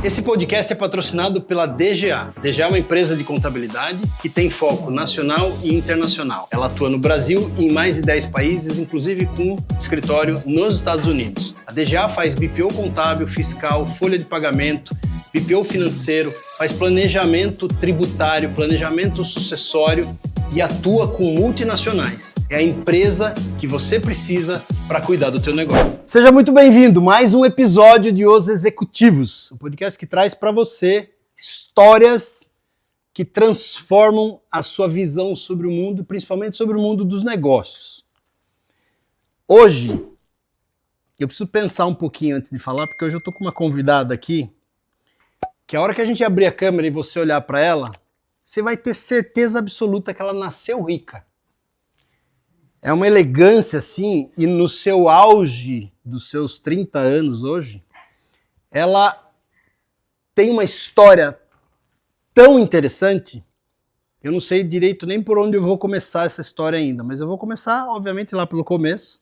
Esse podcast é patrocinado pela DGA. DGA é uma empresa de contabilidade que tem foco nacional e internacional. Ela atua no Brasil e em mais de 10 países, inclusive com escritório nos Estados Unidos. A DGA faz BPO contábil, fiscal, folha de pagamento, BPO financeiro, faz planejamento tributário, planejamento sucessório e atua com multinacionais. É a empresa que você precisa para cuidar do teu negócio. Seja muito bem-vindo, mais um episódio de Os Executivos, o podcast que traz para você histórias que transformam a sua visão sobre o mundo, principalmente sobre o mundo dos negócios. Hoje, eu preciso pensar um pouquinho antes de falar, porque hoje eu estou com uma convidada aqui, que a hora que a gente abrir a câmera e você olhar para ela, você vai ter certeza absoluta que ela nasceu rica. É uma elegância assim, e no seu auge dos seus 30 anos hoje, ela tem uma história tão interessante, eu não sei direito nem por onde eu vou começar essa história ainda, mas eu vou começar, obviamente, lá pelo começo,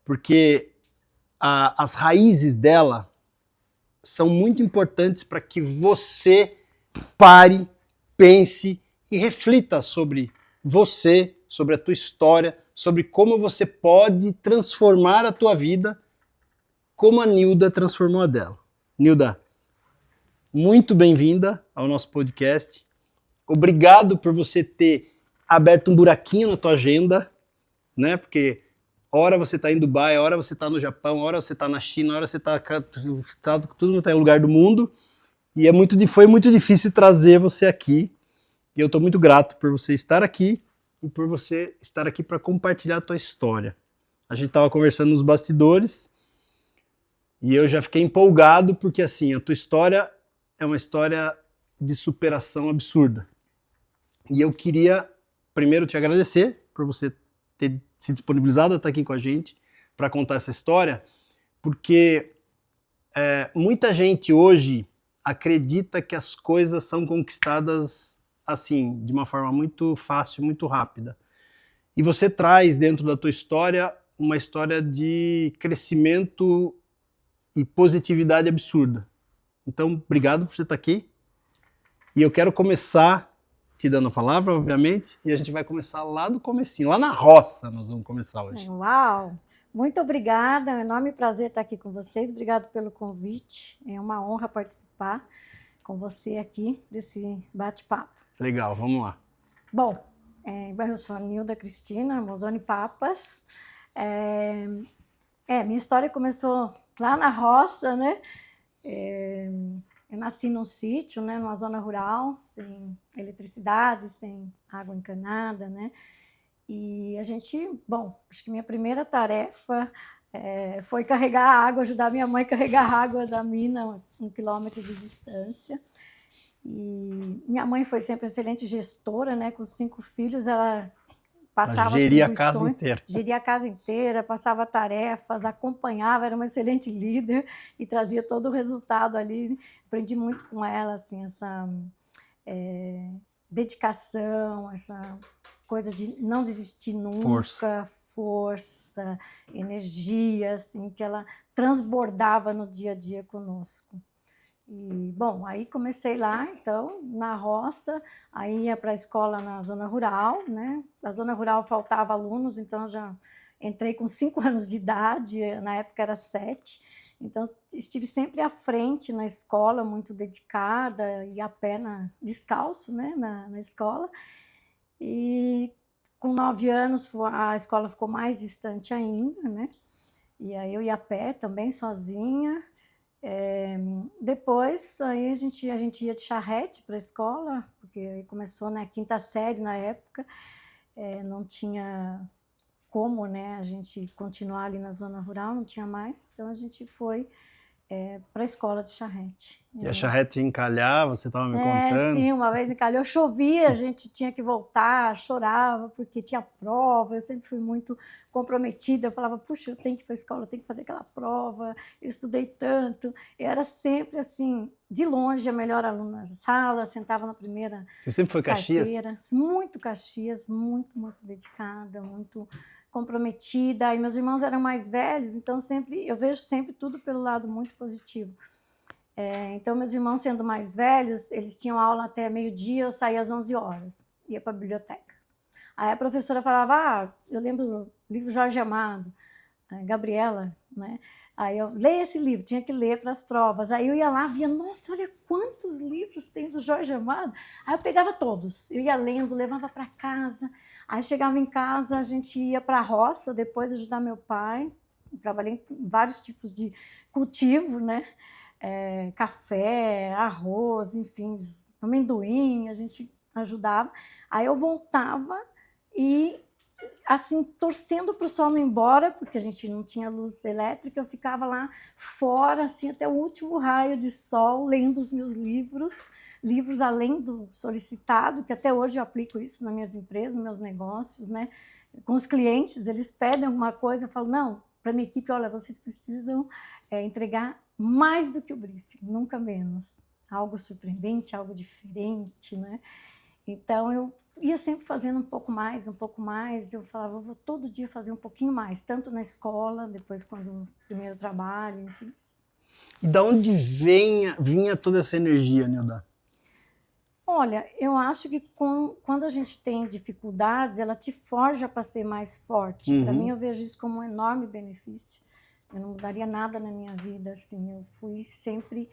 porque as raízes dela são muito importantes para que você pare, pense e reflita sobre você, sobre a tua história, sobre como você pode transformar a tua vida como a Nilda transformou a dela. Nilda, muito bem-vinda ao nosso podcast. Obrigado por você ter aberto um buraquinho na tua agenda, né? Porque hora você está em Dubai, hora você está no Japão, hora você está na China, hora você está tudo em lugar do mundo. E foi muito difícil trazer você aqui. E eu estou muito grato por você estar aqui e por você estar aqui para compartilhar a tua história. A gente estava conversando nos bastidores e eu já fiquei empolgado porque assim, a tua história é uma história de superação absurda. E eu queria primeiro te agradecer por você ter se disponibilizado a estar aqui com a gente para contar essa história, porque muita gente hoje acredita que as coisas são conquistadas assim, de uma forma muito fácil, muito rápida. E você traz dentro da tua história uma história de crescimento e positividade absurda. Então, obrigado por você estar aqui. E eu quero começar te dando a palavra, obviamente, e a gente vai começar lá do comecinho, lá na roça nós vamos começar hoje. Uau! Muito obrigada, é um enorme prazer estar aqui com vocês. Obrigado pelo convite, é uma honra participar com você aqui desse bate-papo. Legal, vamos lá. Bom, eu sou a Nilda Cristina Mosoni Papas. Minha história começou lá na roça, né? Eu nasci num sítio, né, numa zona rural, sem eletricidade, sem água encanada, né? E a gente, acho que minha primeira tarefa foi carregar a água, ajudar minha mãe a carregar a água da mina, 1 quilômetro de distância. E minha mãe foi sempre excelente gestora, né? Com 5 filhos, ela passava geria a casa inteira. Geria a casa inteira, passava tarefas, acompanhava, era uma excelente líder e trazia todo o resultado ali. Aprendi muito com ela, assim, essa dedicação, essa coisa de não desistir nunca, força, energia, assim, que ela transbordava no dia a dia conosco. E, aí comecei lá, então, na roça, aí ia para a escola na zona rural, né? Na zona rural faltava alunos, então já entrei com 5 anos de idade, na época era 7, então estive sempre à frente na escola, muito dedicada, e a pé descalço, né? na escola. E com 9 anos a escola ficou mais distante ainda, né? E aí eu ia a pé também, sozinha. Depois aí a gente ia de charrete para a escola, porque aí começou na 5ª série na época, não tinha como, né, a gente continuar ali na zona rural, não tinha mais, então a gente foi para a escola de charrete. E a charrete encalhar, você estava me contando? Sim, uma vez encalhou, chovia, a gente tinha que voltar, chorava porque tinha prova, eu sempre fui muito comprometida, eu falava, puxa, eu tenho que ir para a escola, eu tenho que fazer aquela prova, eu estudei tanto, eu era sempre assim, de longe a melhor aluna da sala, sentava na primeira. Você sempre foi Caxias? Muito Caxias, muito, muito dedicada, muito comprometida, e meus irmãos eram mais velhos, então eu vejo sempre tudo pelo lado muito positivo. Então, meus irmãos, sendo mais velhos, eles tinham aula até meio-dia, eu saía às 11 horas, ia para a biblioteca. Aí a professora falava, eu lembro do livro Jorge Amado, Gabriela, né? Aí eu leio esse livro, tinha que ler para as provas. Aí eu ia lá, via, nossa, olha quantos livros tem do Jorge Amado. Aí eu pegava todos, eu ia lendo, levava para casa. Aí chegava em casa, a gente ia para a roça, depois ajudar meu pai. Trabalhei em vários tipos de cultivo, né? Café, arroz, enfim, amendoim, a gente ajudava. Aí eu voltava e, assim, torcendo para o sol não ir embora, porque a gente não tinha luz elétrica, eu ficava lá fora, assim, até o último raio de sol, lendo os meus livros além do solicitado, que até hoje eu aplico isso nas minhas empresas, nos meus negócios, né? Com os clientes, eles pedem alguma coisa, eu falo, não, para minha equipe, olha, vocês precisam entregar mais do que o briefing, nunca menos. Algo surpreendente, algo diferente, né? Então, eu ia sempre fazendo um pouco mais, eu falava, eu vou todo dia fazer um pouquinho mais, tanto na escola, depois quando primeiro trabalho, enfim. E da onde vinha toda essa energia, Nilda? Olha, eu acho que quando a gente tem dificuldades, ela te forja para ser mais forte. Para mim, eu vejo isso como um enorme benefício. Eu não mudaria nada na minha vida, assim. Eu fui sempre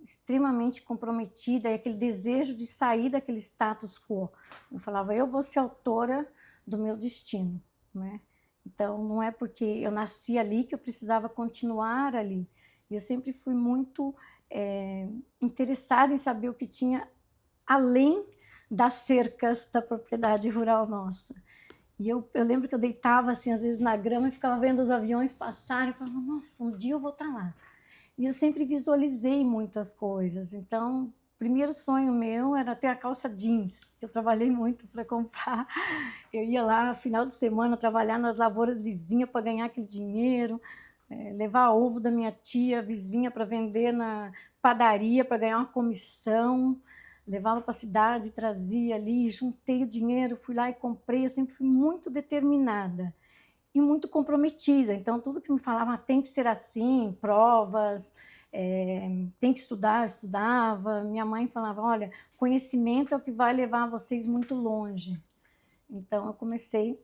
extremamente comprometida, e aquele desejo de sair daquele status quo. Eu falava, eu vou ser autora do meu destino, né? Então, não é porque eu nasci ali que eu precisava continuar ali. Eu sempre fui muito interessada em saber o que tinha além das cercas da propriedade rural nossa. E eu lembro que eu deitava, assim, às vezes na grama e ficava vendo os aviões passarem, e falava, nossa, um dia eu vou estar lá. E eu sempre visualizei muitas coisas. Então, o primeiro sonho meu era ter a calça jeans, que eu trabalhei muito para comprar. Eu ia lá, final de semana, trabalhar nas lavouras vizinhas para ganhar aquele dinheiro, levar ovo da minha tia vizinha para vender na padaria para ganhar uma comissão. Levava para a cidade, trazia ali, juntei o dinheiro, fui lá e comprei. Eu sempre fui muito determinada e muito comprometida. Então, tudo que me falava tem que ser assim, provas, tem que estudar, eu estudava. Minha mãe falava, olha, conhecimento é o que vai levar vocês muito longe. Então, eu comecei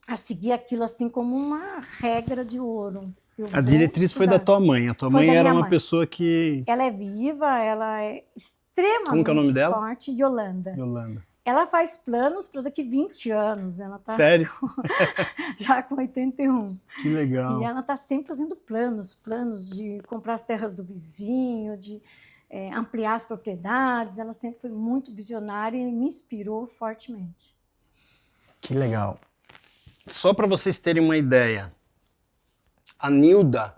a seguir aquilo assim como uma regra de ouro. A diretriz foi da tua mãe. A tua mãe era uma pessoa que... Ela é viva, ela é extremamente Como que é o nome dela? forte, Yolanda. Yolanda. Ela faz planos para daqui 20 anos. Ela tá Sério? já com 81. Que legal. E ela está sempre fazendo planos de comprar as terras do vizinho, de ampliar as propriedades. Ela sempre foi muito visionária e me inspirou fortemente. Que legal. Só para vocês terem uma ideia, a Nilda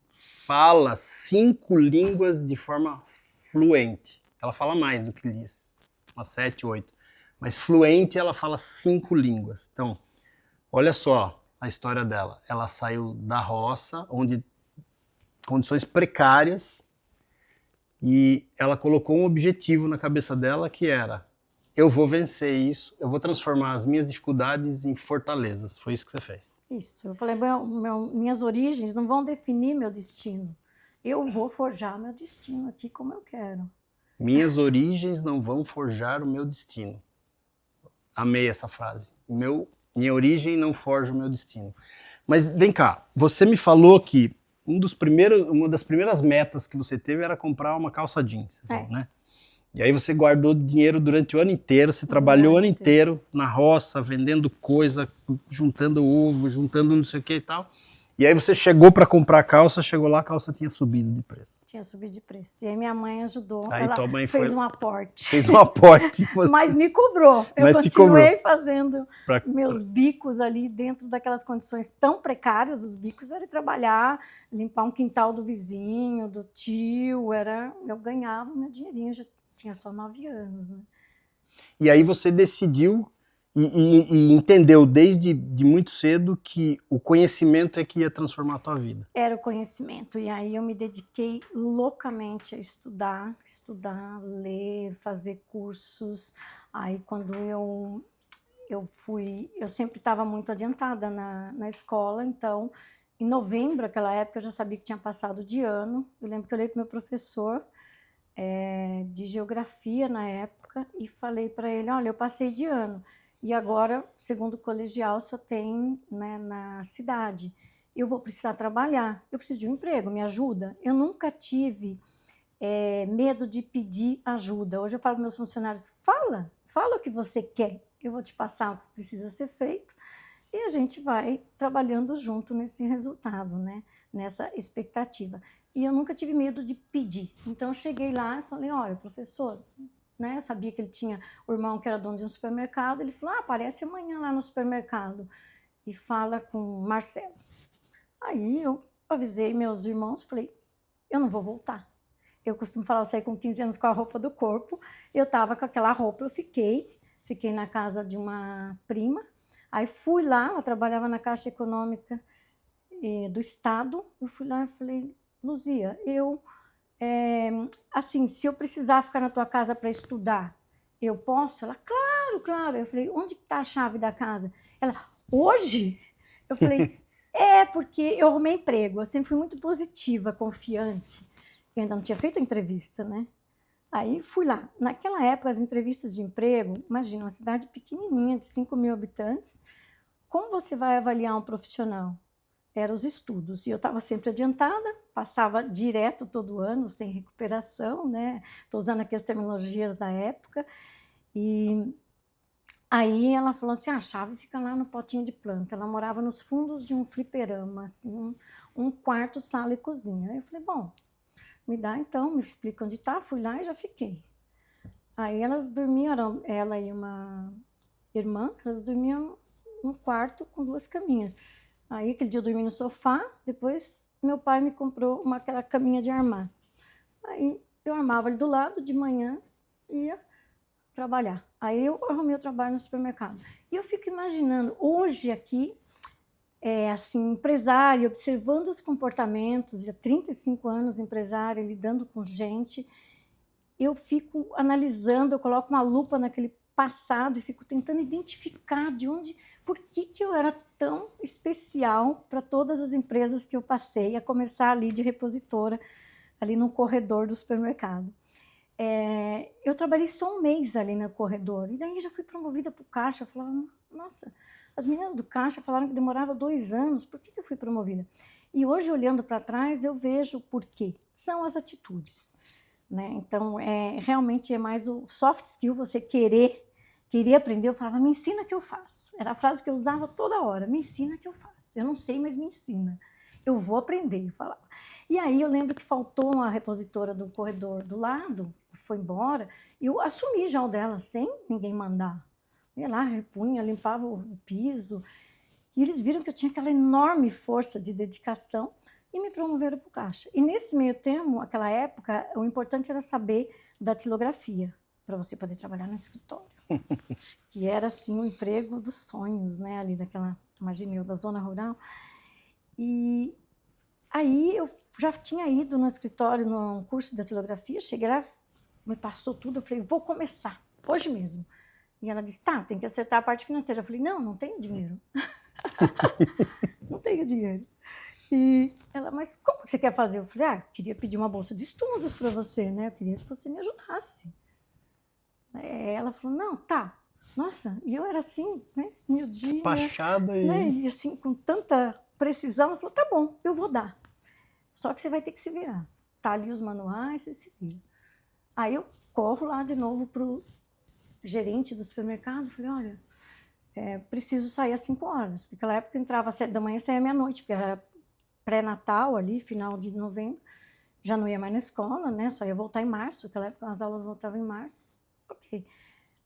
fala 5 línguas de forma fluente. Ela fala mais do que Ulisses, umas 7, 8. Mas fluente, ela fala 5 línguas. Então, olha só a história dela. Ela saiu da roça, onde condições precárias, e ela colocou um objetivo na cabeça dela que era: eu vou vencer isso, eu vou transformar as minhas dificuldades em fortalezas. Foi isso que você fez. Isso. Eu falei, minhas origens não vão definir meu destino. Eu vou forjar meu destino aqui como eu quero. Minhas origens não vão forjar o meu destino. Amei essa frase. Minha origem não forja o meu destino. Mas vem cá, você me falou que uma das primeiras metas que você teve era comprar uma calça jeans, falou, né? E aí você guardou dinheiro durante o ano inteiro, você trabalhou o ano inteiro na roça, vendendo coisa, juntando ovo, juntando não sei o que e tal. E aí você chegou para comprar a calça, chegou lá, a calça tinha subido de preço. Tinha subido de preço. E aí minha mãe ajudou. Aí tua mãe fez um aporte. Fez um aporte. Mas me cobrou. Eu continuei fazendo meus bicos ali dentro daquelas condições tão precárias. Os bicos era trabalhar, limpar um quintal do vizinho, do tio. Eu ganhava meu dinheirinho, já tinha só 9 anos, né? E aí você decidiu e entendeu desde muito cedo que o conhecimento é que ia transformar a tua vida. Era o conhecimento. E aí eu me dediquei loucamente a estudar, ler, fazer cursos. Aí quando eu sempre estava muito adiantada na escola, então Em novembro, aquela época, eu já sabia que tinha passado de ano. Eu lembro que eu olhei para o meu professor de geografia na época e falei para ele, olha, eu passei de ano e agora, segundo o colegial, só tem, né, na cidade. Eu vou precisar trabalhar, eu preciso de um emprego, me ajuda? Eu nunca tive medo de pedir ajuda. Hoje eu falo para meus funcionários, fala o que você quer, eu vou te passar o que precisa ser feito e a gente vai trabalhando junto nesse resultado, né? Nessa expectativa. E eu nunca tive medo de pedir. Então eu cheguei lá e falei, olha, professor, né? Eu sabia que ele tinha o irmão que era dono de um supermercado, ele falou, aparece amanhã lá no supermercado e fala com o Marcelo. Aí eu avisei meus irmãos, falei, eu não vou voltar. Eu costumo falar, eu saí com 15 anos com a roupa do corpo, eu estava com aquela roupa, eu fiquei na casa de uma prima, aí fui lá, ela trabalhava na Caixa Econômica do Estado, eu fui lá e falei, Luzia, assim, se eu precisar ficar na tua casa para estudar, eu posso? Ela, claro, claro. Eu falei, onde está a chave da casa? Ela, hoje? Eu falei, porque eu arrumei emprego, eu sempre fui muito positiva, confiante, eu ainda não tinha feito a entrevista, né? Aí fui lá. Naquela época, as entrevistas de emprego, imagina, uma cidade pequenininha, de 5.000 habitantes, como você vai avaliar um profissional? Eram os estudos. E eu estava sempre adiantada, passava direto todo ano, sem recuperação, né? Estou usando aqui as terminologias da época. E aí ela falou assim, a chave fica lá no potinho de planta. Ela morava nos fundos de um fliperama, assim, um quarto, sala e cozinha. Aí eu falei, bom, me dá então, me explica onde está. Fui lá e já fiquei. Aí elas dormiam, ela e uma irmã, elas dormiam num quarto com 2 caminhas. Aí aquele dia eu dormi no sofá, depois meu pai me comprou aquela caminha de armar. Aí eu armava ali do lado, de manhã ia trabalhar. Aí eu arrumei o trabalho no supermercado. E eu fico imaginando, hoje aqui, assim, empresária, observando os comportamentos, já 35 anos empresária, lidando com gente, eu fico analisando, eu coloco uma lupa naquele passado e fico tentando identificar por que eu era tão especial para todas as empresas que eu passei, a começar ali de repositora, ali no corredor do supermercado. Eu trabalhei só um mês ali no corredor, e daí já fui promovida para o caixa. Eu falava, nossa, as meninas do caixa falaram que demorava 2 anos, por que eu fui promovida? E hoje, olhando para trás, eu vejo o porquê. São as atitudes, né? Então, realmente é mais o soft skill, você queria aprender. Eu falava, me ensina que eu faço. Era a frase que eu usava toda hora, me ensina que eu faço. Eu não sei, mas me ensina. Eu vou aprender, eu falava. E aí eu lembro que faltou uma repositora do corredor do lado, foi embora, e eu assumi já o dela, sem ninguém mandar. Eu ia lá, repunha, limpava o piso, e eles viram que eu tinha aquela enorme força de dedicação e me promoveram para o caixa. E nesse meio termo, aquela época, o importante era saber datilografia, para você poder trabalhar no escritório. Que era, assim, o emprego dos sonhos, né? Ali daquela, imagine eu, da zona rural. E aí eu já tinha ido no escritório, num curso de datilografia, cheguei lá, me passou tudo, eu falei, vou começar, hoje mesmo. E ela disse, tá, tem que acertar a parte financeira. Eu falei, não tenho dinheiro. Não tenho dinheiro. E ela, mas como que você quer fazer? Eu falei, queria pedir uma bolsa de estudos para você, né? Eu queria que você me ajudasse. Ela falou, não, tá. Nossa, e eu era assim, né? Miudinha. Despachada né? E assim, com tanta precisão, ela falou, tá bom, eu vou dar. Só que você vai ter que se virar. Tá ali os manuais, você se vira. Aí eu corro lá de novo pro gerente do supermercado, falei, olha, preciso sair às 5 horas, porque naquela época eu entrava às 7 da manhã e saía meia-noite, porque era pré-natal ali, final de novembro, já não ia mais na escola, né? Só ia voltar em março, naquela época as aulas voltavam em março. Ok.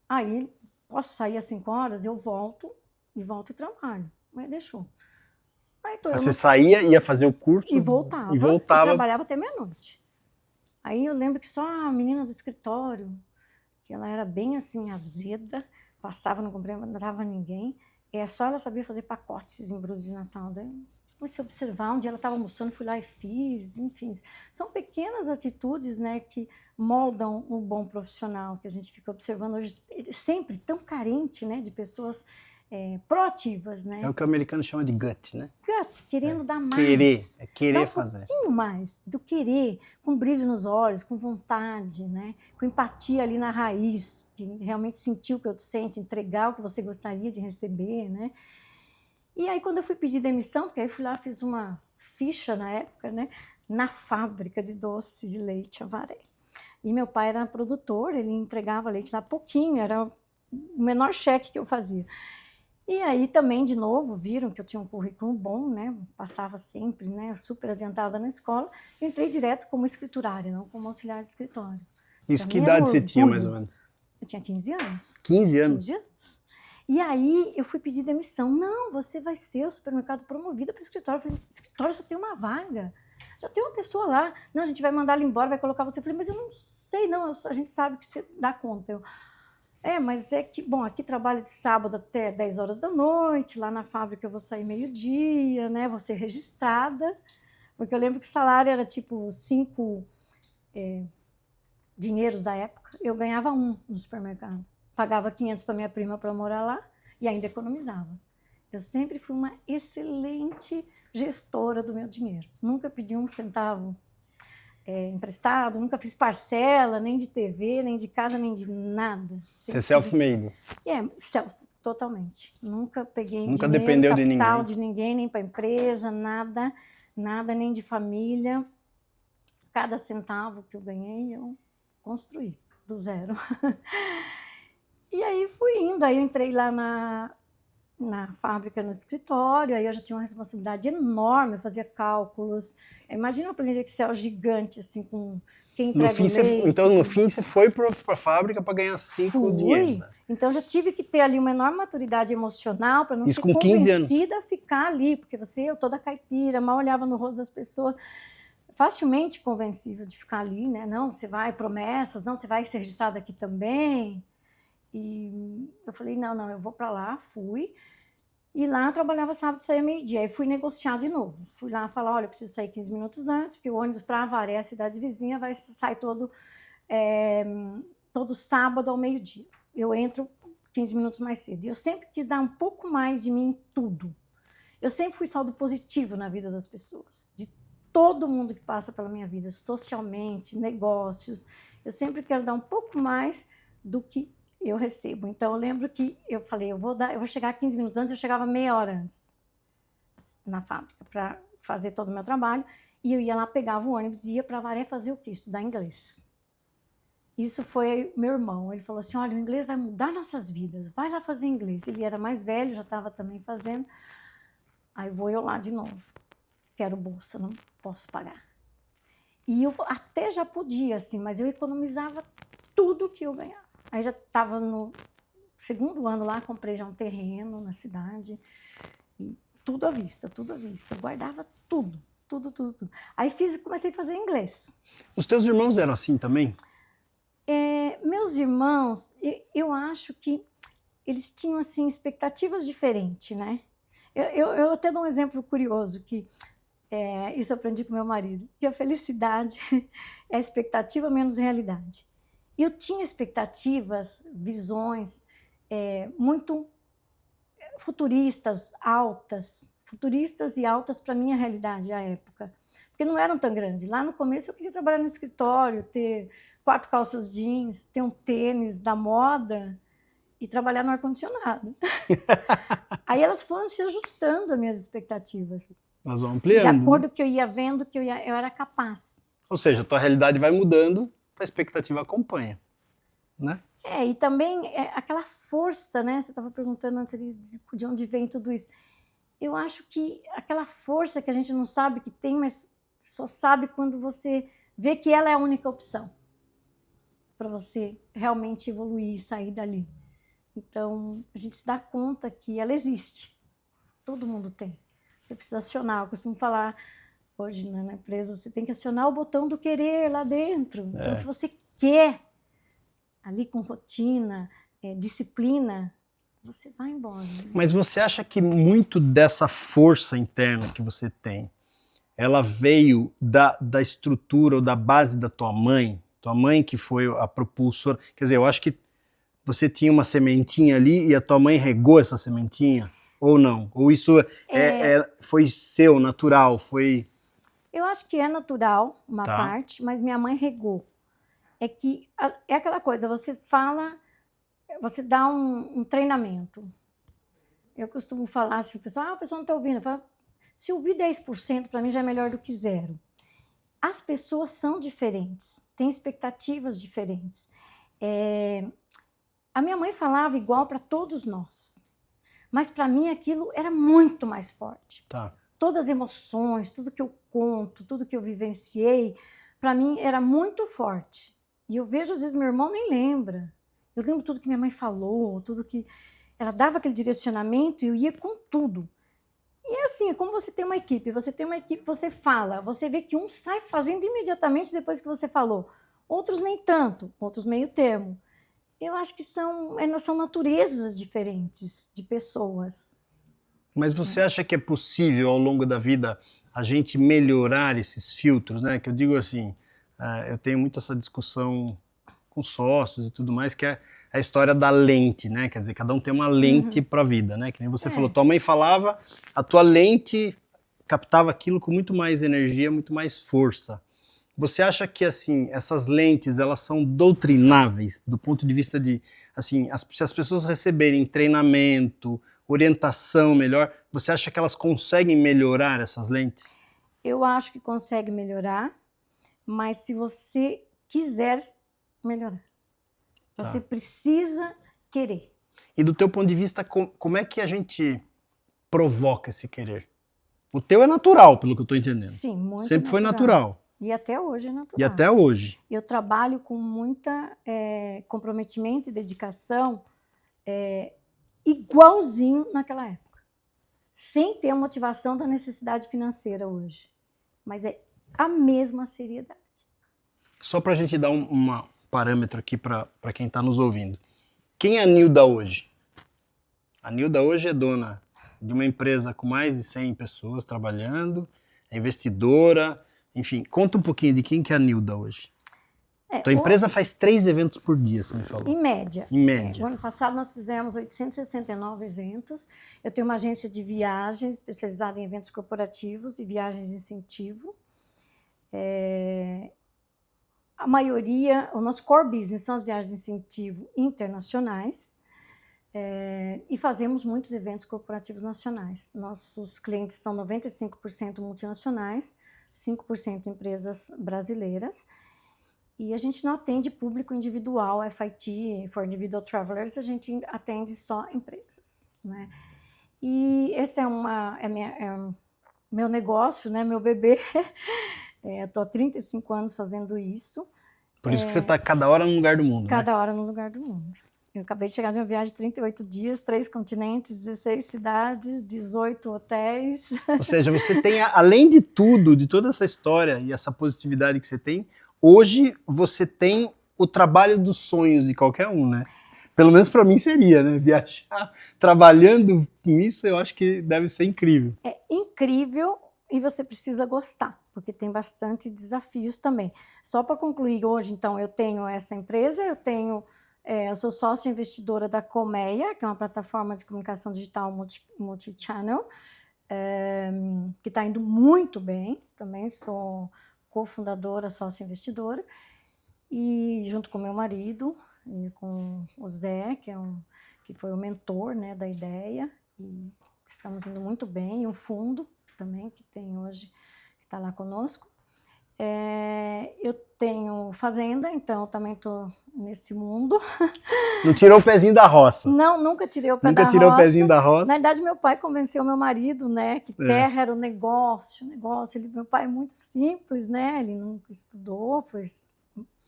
Aí, posso sair às 5 horas? Eu volto e trabalho. Mas deixou. Aí, você saía, ia fazer o curso e voltava. E trabalhava até meia-noite. Aí eu lembro que só a menina do escritório, que ela era bem assim, azeda, passava, não cumprimentava ninguém, só ela sabia fazer pacotes, embrulhos de Natal. Daí, comecei a observar, um dia ela estava almoçando, fui lá e fiz, enfim. São pequenas atitudes, né, que moldam um bom profissional, que a gente fica observando hoje, sempre tão carente, né, de pessoas proativas, né? É o que o americano chama de gut, né? Gut, querendo dar mais. Querer fazer. Um pouquinho mais, do querer, com brilho nos olhos, com vontade, né? Com empatia ali na raiz, que realmente sentir o que eu sente, entregar o que você gostaria de receber, né? E aí, quando eu fui pedir demissão, porque aí fui lá, fiz uma ficha na época, né? Na fábrica de doce de leite Avaré. E meu pai era produtor, ele entregava leite lá pouquinho, era o menor cheque que eu fazia. E aí também, de novo, viram que eu tinha um currículo bom, né? Passava sempre, né? Super adiantada na escola. Entrei direto como escriturária, não como auxiliar de escritório. Isso, que idade você tinha, mais ou menos? Eu tinha 15 anos. 15 anos? 15 anos. E aí eu fui pedir demissão. Não, você vai ser o supermercado promovido para o escritório. Eu falei, escritório só tem uma vaga. Já tem uma pessoa lá. Não, a gente vai mandar ela embora, vai colocar você. Eu falei, mas eu não sei, não. A gente sabe que você dá conta. Mas é que, bom, aqui trabalho de sábado até 10 horas da noite, lá na fábrica eu vou sair meio-dia, né, vou ser registrada, porque eu lembro que o salário era tipo 5 dinheiros da época, eu ganhava 1 no supermercado, pagava 500 para minha prima para morar lá e ainda economizava. Eu sempre fui uma excelente gestora do meu dinheiro, nunca pedi um centavo emprestado, nunca fiz parcela, nem de TV, nem de casa, nem de nada. Você é self-made? Totalmente. Nunca peguei nunca dinheiro, dependeu capital de ninguém, nem para empresa, nada, nem de família. Cada centavo que eu ganhei, eu construí do zero. E aí fui indo, aí eu entrei lá na fábrica, no escritório, aí eu já tinha uma responsabilidade enorme, eu fazia cálculos. Imagina uma planilha Excel gigante, assim, com quem entrega o leite. Então, no fim, você foi para a fábrica para ganhar 5 dinheiros. Né? Então, já tive que ter ali uma enorme maturidade emocional para não Isso ser com 15 anos. convencida a ficar ali, porque eu toda caipira, mal olhava no rosto das pessoas. Facilmente convencível de ficar ali, né? Não, você vai, promessas, não, você vai ser registrada aqui também. E eu falei, não, eu vou para lá, fui. E lá eu trabalhava sábado e saía meio-dia. Aí fui negociar de novo. Fui lá falar, olha, eu preciso sair 15 minutos antes, porque o ônibus para Avaré, a cidade vizinha, sai todo sábado ao meio-dia. Eu entro 15 minutos mais cedo. E eu sempre quis dar um pouco mais de mim em tudo. Eu sempre fui saldo positivo na vida das pessoas, de todo mundo que passa pela minha vida, socialmente, negócios. Eu sempre quero dar um pouco mais do que eu recebo. Então, eu lembro que eu falei, eu vou chegar 15 minutos antes, eu chegava meia hora antes na fábrica para fazer todo o meu trabalho, e eu ia lá, pegava o ônibus e ia para Avaré fazer o quê? Estudar inglês. Isso foi meu irmão, ele falou assim, olha, o inglês vai mudar nossas vidas, vai lá fazer inglês. Ele era mais velho, já estava também fazendo, aí vou eu lá de novo. Quero bolsa, não posso pagar. E eu até já podia, assim, mas eu economizava tudo que eu ganhava. Aí já estava no 2º ano lá, comprei já um terreno na cidade, e tudo à vista, eu guardava tudo. Aí comecei a fazer inglês. Os teus irmãos eram assim também? Meus irmãos, eu acho que eles tinham, assim, expectativas diferentes, né? Eu até dou um exemplo curioso, que isso eu aprendi com meu marido, que a felicidade é expectativa menos realidade. Eu tinha expectativas, visões muito futuristas e altas para a minha realidade à época, porque não eram tão grandes. Lá no começo eu queria trabalhar no escritório, ter 4 calças jeans, ter um tênis da moda e trabalhar no ar-condicionado. Aí elas foram se ajustando às minhas expectativas. Elas vão ampliando. De acordo com o que eu ia vendo, que eu era capaz. Ou seja, a tua realidade vai mudando, a expectativa acompanha, né? E também aquela força, né? Você estava perguntando antes de onde vem tudo isso. Eu acho que aquela força que a gente não sabe que tem, mas só sabe quando você vê que ela é a única opção para você realmente evoluir e sair dali. Então, a gente se dá conta que ela existe. Todo mundo tem. Você precisa acionar. Eu costumo falar hoje, né, na empresa, você tem que acionar o botão do querer lá dentro. Então, se você quer, ali com rotina, disciplina, você vai embora. Né? Mas você acha que muito dessa força interna que você tem, ela veio da estrutura ou da base da tua mãe? Tua mãe que foi a propulsora? Quer dizer, eu acho que você tinha uma sementinha ali e a tua mãe regou essa sementinha? Ou não? Ou isso foi seu, natural, foi... Eu acho que é natural, uma Tá. parte, mas minha mãe regou. É aquela coisa, você fala, você dá um treinamento. Eu costumo falar assim, o pessoal não está ouvindo. Eu falo, se ouvir 10%, para mim já é melhor do que zero. As pessoas são diferentes, têm expectativas diferentes. A minha mãe falava igual para todos nós, mas para mim aquilo era muito mais forte. Tá. Todas as emoções, tudo que eu conto, tudo que eu vivenciei, para mim era muito forte. E eu vejo, às vezes, meu irmão nem lembra. Eu lembro tudo que minha mãe falou, tudo que... Ela dava aquele direcionamento e eu ia com tudo. E é assim, é como você tem uma equipe, você fala, você vê que um sai fazendo imediatamente depois que você falou. Outros nem tanto, outros meio termo. Eu acho que são naturezas diferentes de pessoas. Mas você acha que é possível, ao longo da vida, a gente melhorar esses filtros, né? Que eu digo assim, eu tenho muito essa discussão com sócios e tudo mais, que é a história da lente, né? Quer dizer, cada um tem uma lente para a vida, né? Que nem você falou, tua mãe falava, a tua lente captava aquilo com muito mais energia, muito mais força. Você acha que, assim, essas lentes, elas são doutrináveis do ponto de vista de, assim, se as pessoas receberem treinamento, orientação melhor, você acha que elas conseguem melhorar essas lentes? Eu acho que consegue melhorar, mas se você quiser melhorar, você precisa querer. E do teu ponto de vista, como é que a gente provoca esse querer? O teu é natural, pelo que eu estou entendendo. Sim, muito Sempre foi natural. E até hoje é natural. E até hoje. Eu trabalho com muita comprometimento e dedicação igualzinho naquela época. Sem ter a motivação da necessidade financeira hoje. Mas é a mesma seriedade. Só para a gente dar um parâmetro aqui para quem está nos ouvindo. Quem é a Nilda hoje? A Nilda hoje é dona de uma empresa com mais de 100 pessoas trabalhando, é investidora, enfim, conta um pouquinho de quem que é a Nilda hoje. Tua empresa faz 3 eventos por dia, você me falou. Em média. Em média. No ano passado nós fizemos 869 eventos. Eu tenho uma agência de viagens especializada em eventos corporativos e viagens de incentivo. A maioria, o nosso core business são as viagens de incentivo internacionais. E fazemos muitos eventos corporativos nacionais. Nossos clientes são 95% multinacionais, 5% empresas brasileiras. E a gente não atende público individual, FIT, for Individual Travelers, a gente atende só empresas, né? E esse é meu negócio, né? Meu bebê. Estou há 35 anos fazendo isso. Por isso que você está cada hora num lugar do mundo, Cada hora num lugar do mundo. Eu acabei de chegar de uma viagem de 38 dias, 3 continentes, 16 cidades, 18 hotéis. Ou seja, você tem, além de tudo, de toda essa história e essa positividade que você tem, hoje você tem o trabalho dos sonhos de qualquer um, né? Pelo menos para mim seria, né? Viajar trabalhando com isso, eu acho que deve ser incrível. É incrível e você precisa gostar, porque tem bastante desafios também. Só para concluir hoje, então, eu tenho essa empresa, eu sou sócia investidora da Colmeia, que é uma plataforma de comunicação digital multi-channel, que está indo muito bem. Também sou cofundadora, sócia investidora, e junto com meu marido e com o Zé, que foi o mentor, né, da ideia, e estamos indo muito bem, e um fundo também que tem hoje, que está lá conosco. Eu tenho fazenda, então também estou nesse mundo. Não tirou o pezinho da roça? Não, nunca tirei o pé da roça. Nunca tirou o pezinho da roça? Na verdade, meu pai convenceu meu marido, né, que terra era o negócio. Meu pai é muito simples, né, ele nunca estudou,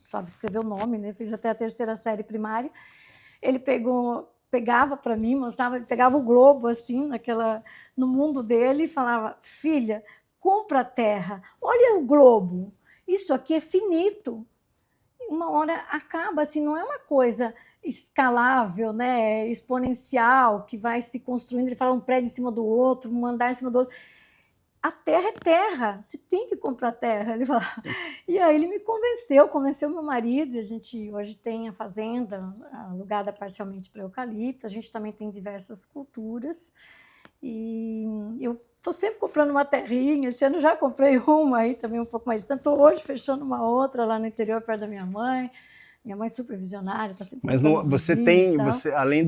sabe escrever o nome, né, fez até a 3ª série primária. Ele pegava para mim, mostrava, ele pegava o globo assim, no mundo dele e falava: filha, compra a terra, olha o globo, isso aqui é finito. Uma hora acaba, assim, não é uma coisa escalável, né, exponencial, que vai se construindo, ele fala um prédio em cima do outro, um andar em cima do outro. a terra é terra, você tem que comprar terra. Ele falava. E aí ele me convenceu meu marido, a gente hoje tem a fazenda alugada parcialmente para eucalipto, a gente também tem diversas culturas, e eu estou sempre comprando uma terrinha, esse ano já comprei uma aí também um pouco mais distante, estou hoje fechando uma outra lá no interior perto da minha mãe super visionária, está sempre. Mas você tem, além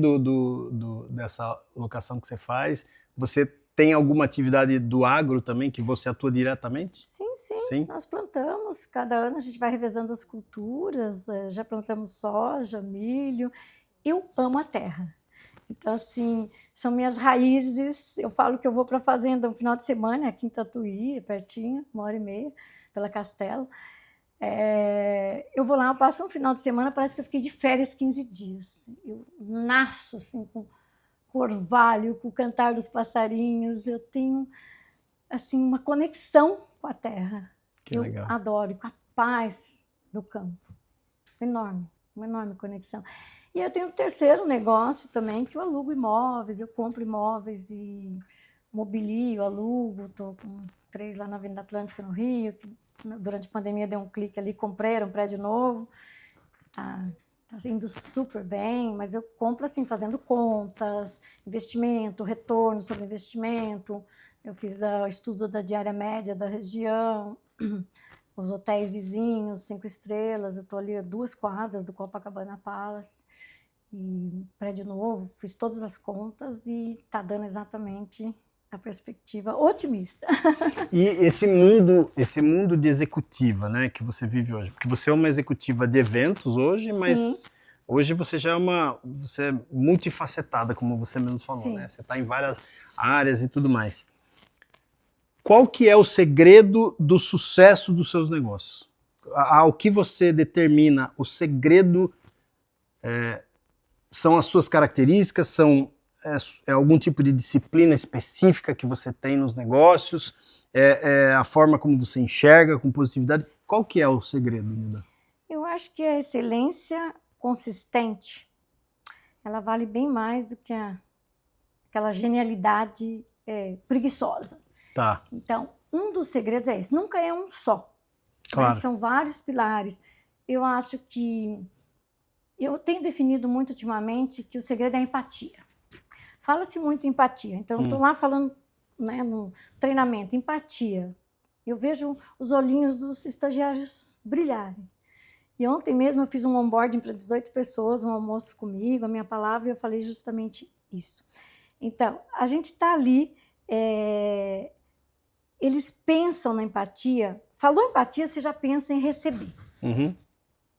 dessa locação que você faz, você tem alguma atividade do agro também que você atua diretamente? Sim. Nós plantamos, cada ano a gente vai revezando as culturas, já plantamos soja, milho. Eu amo a terra. Então, assim, são minhas raízes. Eu falo que eu vou para a fazenda no final de semana, aqui em Tatuí, pertinho, 1h30, pela Castelo. Eu vou lá, eu passo um final de semana, parece que eu fiquei de férias 15 dias. Eu nasço assim, com o orvalho, com o cantar dos passarinhos. Eu tenho assim, uma conexão com a terra. Que legal. Eu adoro, com a paz do campo. Uma enorme conexão. E eu tenho um terceiro negócio também, que eu alugo imóveis, eu compro imóveis e mobilio, alugo. Estou com 3 lá na Avenida Atlântica, no Rio, que durante a pandemia dei um clique ali, comprei um prédio novo. Está indo super bem, mas eu compro assim, fazendo contas, investimento, retorno sobre investimento. Eu fiz o estudo da diária média da região, os hotéis vizinhos, 5 estrelas. Eu estou ali a 2 quadras do Copacabana Palace, e prédio novo, fiz todas as contas e está dando exatamente a perspectiva otimista. E esse mundo de executiva, né, que você vive hoje, porque você é uma executiva de eventos hoje, mas sim, hoje você já você é multifacetada, como você mesmo falou, sim, né? Você está em várias áreas e tudo mais. Qual que é o segredo do sucesso dos seus negócios? Ao que você determina o segredo, são as suas características, é algum tipo de disciplina específica que você tem nos negócios, é a forma como você enxerga com positividade? Qual que é o segredo, Nilda? Eu acho que a excelência consistente, ela vale bem mais do que aquela genialidade preguiçosa. Tá. Então, um dos segredos é esse, nunca é um só. Claro. Mas são vários pilares. Eu acho que eu tenho definido muito ultimamente que o segredo é a empatia. Fala-se muito em empatia. Então, eu estou lá falando, né, no treinamento, empatia. Eu vejo os olhinhos dos estagiários brilharem. E ontem mesmo eu fiz um onboarding para 18 pessoas, um almoço comigo, a minha palavra, e eu falei justamente isso. Então, a gente está ali, eles pensam na empatia. Falou empatia, você já pensa em receber. Uhum.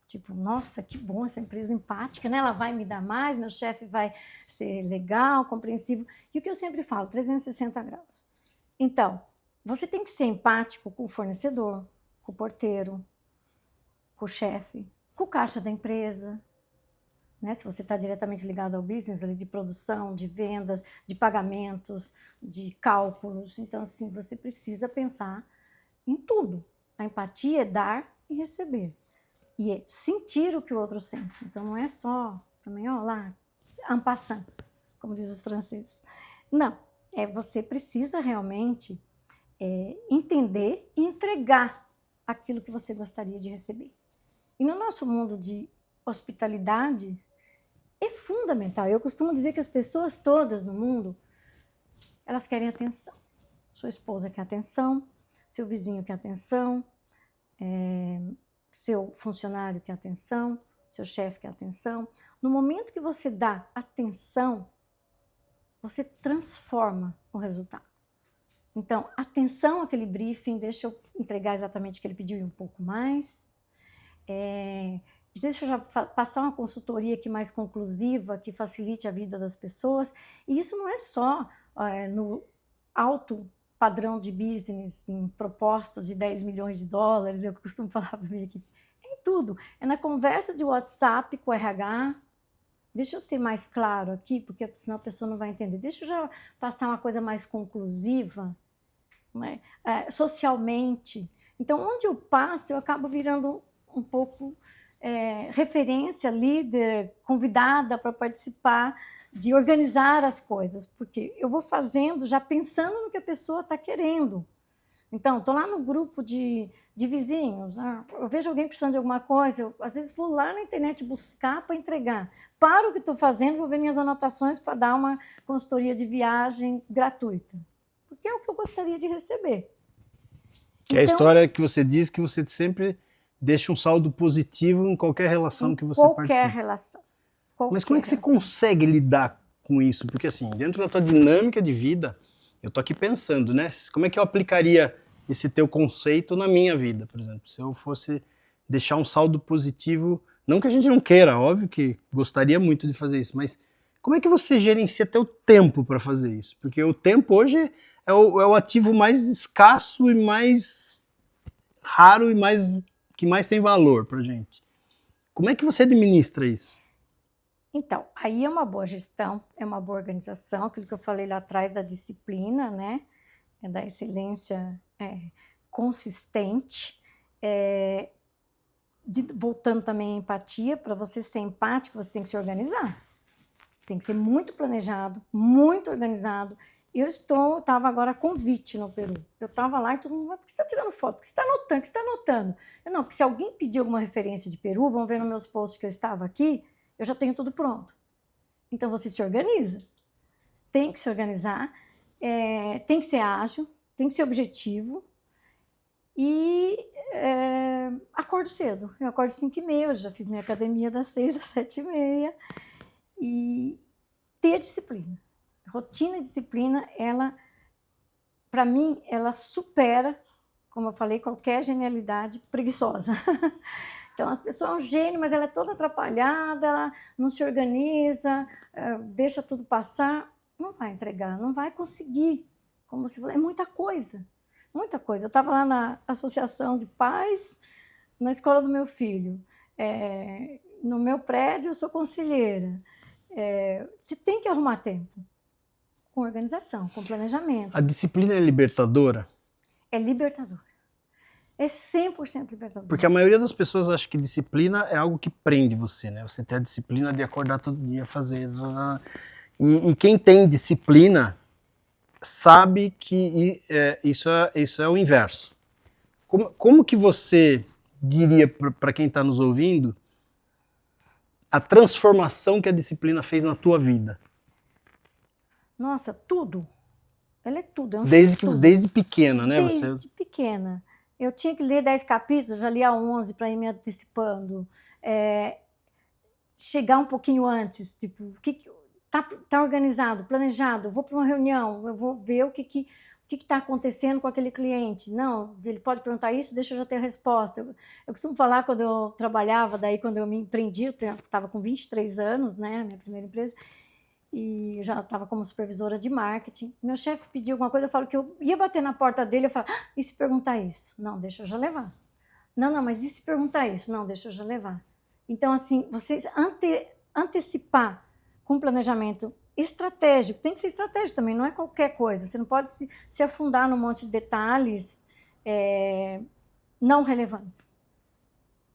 Tipo, nossa, que bom essa empresa empática, né? Ela vai me dar mais, meu chefe vai ser legal, compreensivo. E o que eu sempre falo, 360 graus. Então, você tem que ser empático com o fornecedor, com o porteiro, com o chefe, com o caixa da empresa, né? Se você está diretamente ligado ao business, ali, de produção, de vendas, de pagamentos, de cálculos. Então, assim, você precisa pensar em tudo. A empatia é dar e receber. E é sentir o que o outro sente. Então, não é só, também, ó, lá, en passant, como diz os franceses. Não, você precisa realmente entender e entregar aquilo que você gostaria de receber. E no nosso mundo de hospitalidade, é fundamental. Eu costumo dizer que as pessoas todas no mundo, elas querem atenção. Sua esposa quer atenção, seu vizinho quer atenção, seu funcionário quer atenção, seu chefe quer atenção. No momento que você dá atenção, você transforma o resultado. Então, atenção àquele briefing, deixa eu entregar exatamente o que ele pediu e um pouco mais. Deixa eu já passar uma consultoria aqui mais conclusiva, que facilite a vida das pessoas. E isso não é só no alto padrão de business, em propostas de 10 milhões de dólares, eu costumo falar para minha equipe, é em tudo. É na conversa de WhatsApp com o RH, deixa eu ser mais claro aqui, porque senão a pessoa não vai entender. Deixa eu já passar uma coisa mais conclusiva, né? Socialmente. Então, onde eu passo, eu acabo virando um pouco referência, líder, convidada para participar, de organizar as coisas, porque eu vou fazendo já pensando no que a pessoa está querendo. Então, estou lá no grupo de vizinhos, eu vejo alguém precisando de alguma coisa, eu às vezes vou lá na internet buscar para entregar. Paro o que estou fazendo, vou ver minhas anotações para dar uma consultoria de viagem gratuita. Porque é o que eu gostaria de receber. Que é a história que você diz que você sempre deixa um saldo positivo em qualquer relação que você participe. Qualquer relação. Mas como é que você consegue lidar com isso? Porque assim, dentro da tua dinâmica de vida, eu tô aqui pensando, né? Como é que eu aplicaria esse teu conceito na minha vida, por exemplo? Se eu fosse deixar um saldo positivo, não que a gente não queira, óbvio que gostaria muito de fazer isso, mas como é que você gerencia teu tempo para fazer isso? Porque o tempo hoje é o ativo mais escasso e mais raro e que mais tem valor pra gente. Como é que você administra isso? Então, aí é uma boa gestão, é uma boa organização, aquilo que eu falei lá atrás da disciplina, né? Da excelência consistente, voltando também à empatia. Para você ser empático, você tem que se organizar, tem que ser muito planejado, muito organizado. Eu estava agora a convite no Peru, eu estava lá e todo mundo, mas por que você está tirando foto? Por que você está anotando? Por que você está anotando? Eu, não, porque se alguém pedir alguma referência de Peru, vão ver nos meus posts que eu estava aqui, eu já tenho tudo pronto. Então você se organiza. Tem que se organizar, tem que ser ágil, tem que ser objetivo e acordo cedo. Eu acordo às 5h30, eu já fiz minha academia das 6 às 7h30. E ter disciplina. Rotina e disciplina, para mim, ela supera, como eu falei, qualquer genialidade preguiçosa. Então, as pessoas são um gênio, mas ela é toda atrapalhada, ela não se organiza, deixa tudo passar, não vai entregar, não vai conseguir. Como você falou, é muita coisa, muita coisa. Eu estava lá na associação de pais, na escola do meu filho, no meu prédio eu sou conselheira. Você tem que arrumar tempo, com organização, com planejamento. A disciplina é libertadora? É libertadora. É 100% libertador. Porque a maioria das pessoas acha que disciplina é algo que prende você, né? Você tem a disciplina de acordar todo dia, fazer... E quem tem disciplina sabe que isso é o inverso. Como que você diria para quem está nos ouvindo a transformação que a disciplina fez na tua vida? Nossa, tudo. Ela é tudo. Desde pequena, né? Desde pequena. Eu tinha que ler 10 capítulos, já lia 11 para ir me antecipando. Chegar um pouquinho antes, tipo, tá organizado, planejado, vou para uma reunião, eu vou ver o que está acontecendo com aquele cliente. Não, ele pode perguntar isso, deixa eu já ter a resposta. Eu costumo falar, quando eu trabalhava, daí quando eu me empreendi, eu estava com 23 anos, né, minha primeira empresa, e eu já estava como supervisora de marketing. Meu chefe pediu alguma coisa, eu falo que eu ia bater na porta dele, eu falo, e se perguntar isso? Não, deixa eu já levar. Não, mas e se perguntar isso? Não, deixa eu já levar. Então, assim, vocês antecipar com planejamento estratégico, tem que ser estratégico também, não é qualquer coisa. Você não pode se afundar num monte de detalhes não relevantes.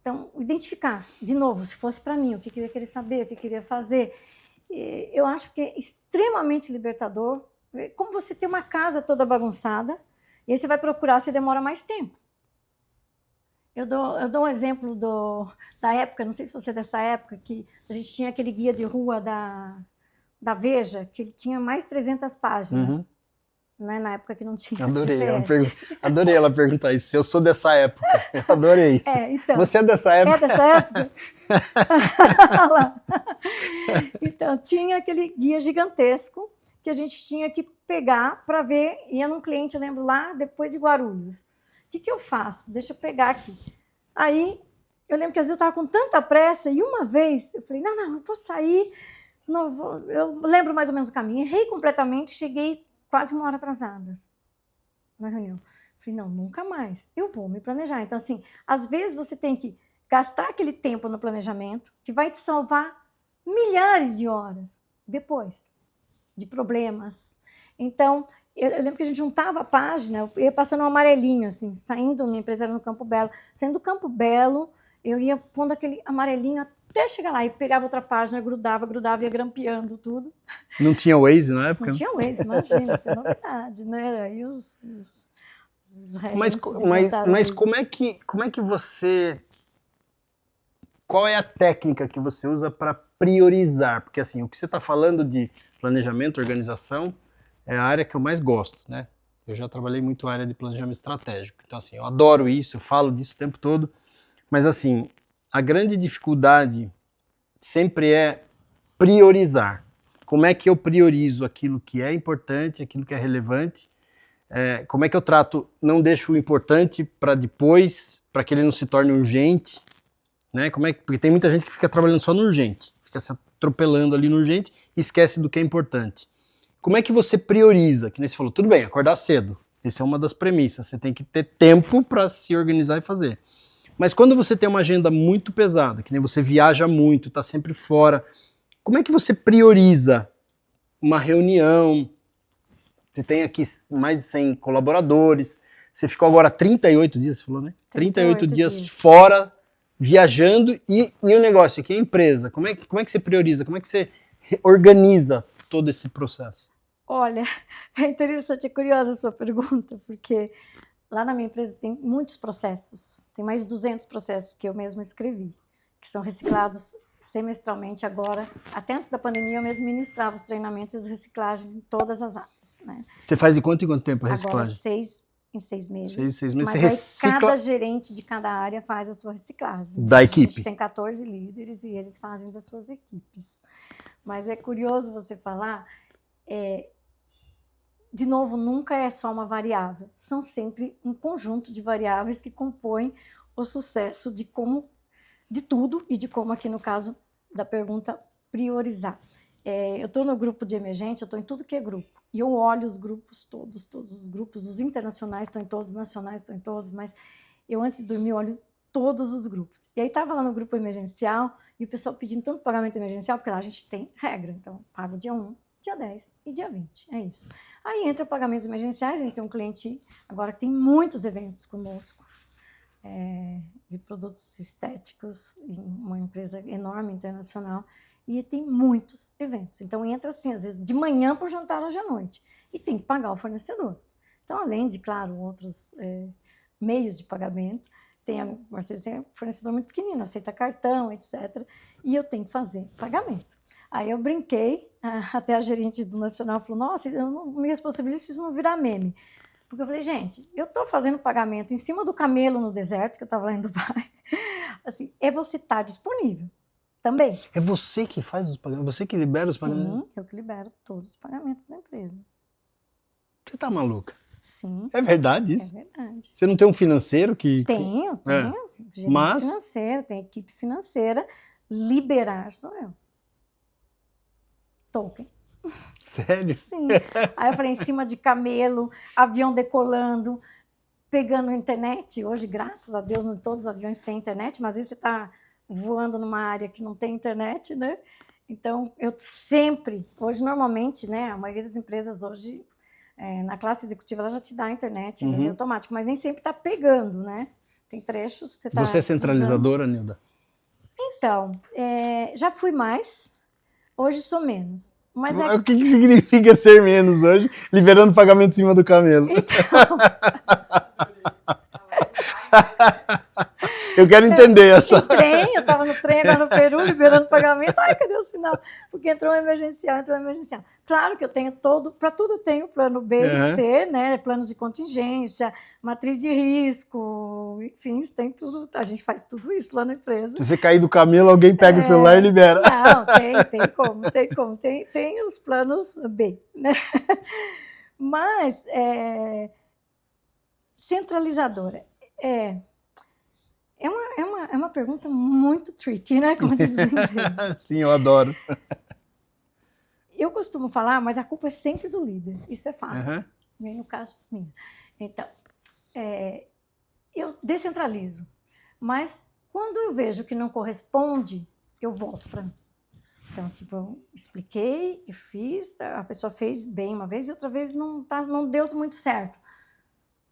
Então, identificar, de novo, se fosse para mim, o que eu ia querer saber, o que eu queria fazer. Eu acho que é extremamente libertador. Como você tem uma casa toda bagunçada, e aí você vai procurar, você demora mais tempo. Eu dou um exemplo da época, não sei se você é dessa época, que a gente tinha aquele guia de rua da Veja, que ele tinha mais de 300 páginas. Uhum. Né, na época que não tinha. Adorei ela perguntar isso. Eu sou dessa época. Eu adorei isso. Então, você é dessa época? É dessa época? Então, tinha aquele guia gigantesco que a gente tinha que pegar para ver. Ia num cliente, eu lembro, lá depois de Guarulhos. O que eu faço? Deixa eu pegar aqui. Aí, eu lembro que às vezes eu estava com tanta pressa, e uma vez eu falei, não, eu vou sair. Eu lembro mais ou menos o caminho. Errei completamente, cheguei quase 1 hora atrasada na reunião. Falei, não, nunca mais. Eu vou me planejar. Então, assim, às vezes você tem que gastar aquele tempo no planejamento que vai te salvar milhares de horas depois de problemas. Então, eu lembro que a gente juntava a página, eu ia passando um amarelinho, assim, saindo, minha empresa era no Campo Belo, saindo do Campo Belo, eu ia pondo aquele amarelinho até chegar lá, e pegava outra página, grudava, ia grampeando tudo. Não tinha Waze na época? Não tinha Waze, imagina, isso é novidade, né? Aí os Mas como é que você... Qual é a técnica que você usa para priorizar? Porque assim, o que você está falando de planejamento, organização, é a área que eu mais gosto, né? Eu já trabalhei muito na área de planejamento estratégico. Então assim, eu adoro isso, eu falo disso o tempo todo. Mas assim, a grande dificuldade sempre é priorizar. Como é que eu priorizo aquilo que é importante, aquilo que é relevante? Como é que eu trato, não deixo o importante para depois, para que ele não se torne urgente? Né? Porque tem muita gente que fica trabalhando só no urgente, fica se atropelando ali no urgente e esquece do que é importante. Como é que você prioriza? Que nem você falou, tudo bem, acordar cedo. Essa é uma das premissas. Você tem que ter tempo para se organizar e fazer. Mas quando você tem uma agenda muito pesada, que nem você viaja muito, está sempre fora, como é que você prioriza uma reunião? Você tem aqui mais de 100 colaboradores, você ficou agora 38 dias, você falou, né? 38 dias fora, viajando, e o negócio aqui, a empresa, como é que você prioriza, como é que você organiza todo esse processo? Olha, é interessante, é curiosa a sua pergunta, porque lá na minha empresa tem muitos processos, tem mais de 200 processos que eu mesma escrevi, que são reciclados semestralmente agora. Até antes da pandemia eu mesmo ministrava os treinamentos e as reciclagens em todas as áreas. Né? Você faz em quanto tempo a reciclagem? Agora, em 6 meses. 6 meses. Mas você recicla... cada gerente de cada área faz a sua reciclagem. Da equipe. A gente tem 14 líderes e eles fazem das suas equipes. Mas é curioso você falar, de novo, nunca é só uma variável. São sempre um conjunto de variáveis que compõem o sucesso de tudo e de como aqui no caso da pergunta priorizar. Eu estou no grupo de emergente, eu estou em tudo que é grupo. E eu olho os grupos todos os grupos, os internacionais estou em todos, os nacionais estou em todos, mas eu antes de dormir olho todos os grupos. E aí estava lá no grupo emergencial e o pessoal pedindo tanto pagamento emergencial, porque lá a gente tem regra, então pago dia 1, dia 10 e dia 20, é isso. Aí entra pagamentos emergenciais, a gente tem um cliente agora que tem muitos eventos conosco, de produtos estéticos, em uma empresa enorme, internacional, e tem muitos eventos. Então entra assim, às vezes de manhã para o jantar hoje à noite, e tem que pagar o fornecedor. Então, além de, claro, outros meios de pagamento, às vezes é um fornecedor muito pequenino, aceita cartão, etc. E eu tenho que fazer pagamento. Aí eu brinquei, até a gerente do Nacional falou, nossa, eu não me responsabilizo se isso não virar meme. Porque eu falei, gente, eu estou fazendo pagamento em cima do camelo no deserto, que eu estava lá em Dubai. Assim, você estar disponível também. É você que faz os pagamentos? Você que libera os pagamentos? Sim, eu que libero todos os pagamentos da empresa. Você tá maluca? Sim. É verdade isso? É verdade. Você não tem um financeiro que... Tenho. Gerente financeiro, tem equipe financeira. Liberar sou eu. Token. Sério? Sim. Aí eu falei, em cima de camelo, avião decolando, pegando internet. Hoje, graças a Deus, todos os aviões têm internet, mas às vezes você está voando numa área que não tem internet, né? Então, eu sempre, hoje normalmente, né, a maioria das empresas hoje, na classe executiva, ela já te dá a internet, já é automático, mas nem sempre está pegando, né? Tem trechos que você está... Você é centralizadora, Nilda? Então, já fui mais, hoje sou menos. Mas o que significa ser menos hoje, liberando pagamento em cima do camelo? Então... Eu quero entender essa. Eu estava no trem lá no Peru, liberando pagamento. Ai, cadê o sinal? Porque entrou um emergencial. Claro que eu tenho para tudo eu tenho plano B e C, né? Planos de contingência, matriz de risco, enfim, tem tudo. A gente faz tudo isso lá na empresa. Se você cair do camelo, alguém pega o celular e libera. Não, tem como. Tem os planos B, né? Mas, centralizadora. É uma pergunta muito tricky, né? Como diz os ingleses. Sim, eu adoro. Eu costumo falar, mas a culpa é sempre do líder. Isso é fato. No caso, minha. Então, eu descentralizo. Mas, quando eu vejo que não corresponde, eu volto para mim. Então, tipo, eu expliquei, eu fiz, a pessoa fez bem uma vez e outra vez não deu muito certo.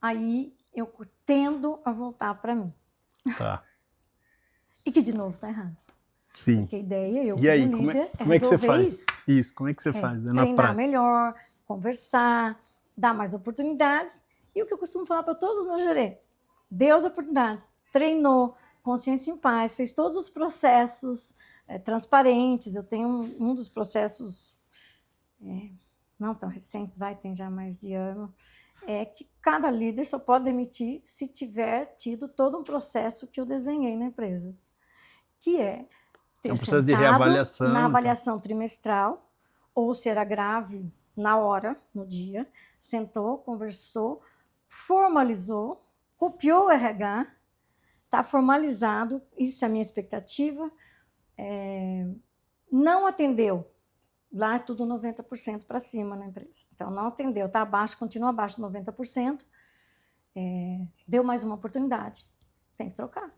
Aí, eu tendo a voltar para mim. Tá. E que, de novo, tá errado. Sim. Porque a ideia, e aí, como é que você faz? Isso, como é que você faz? Na treinar prática. melhor, conversar, dar mais oportunidades E o que eu costumo falar para todos os meus gerentes, deu as oportunidades, treinou, consciência em paz, fez todos os processos transparentes. Eu tenho um dos processos não tão recentes, tem já mais de ano, é que cada líder só pode demitir se tiver tido todo um processo que eu desenhei na empresa, que é ter um processo de reavaliação. Na avaliação trimestral, ou se era grave na hora, no dia, sentou, conversou, formalizou, copiou o RH, está formalizado, isso é a minha expectativa, não atendeu, lá é tudo 90% para cima na empresa. Então, não atendeu, está abaixo, continua abaixo de 90%, deu mais uma oportunidade, tem que trocar.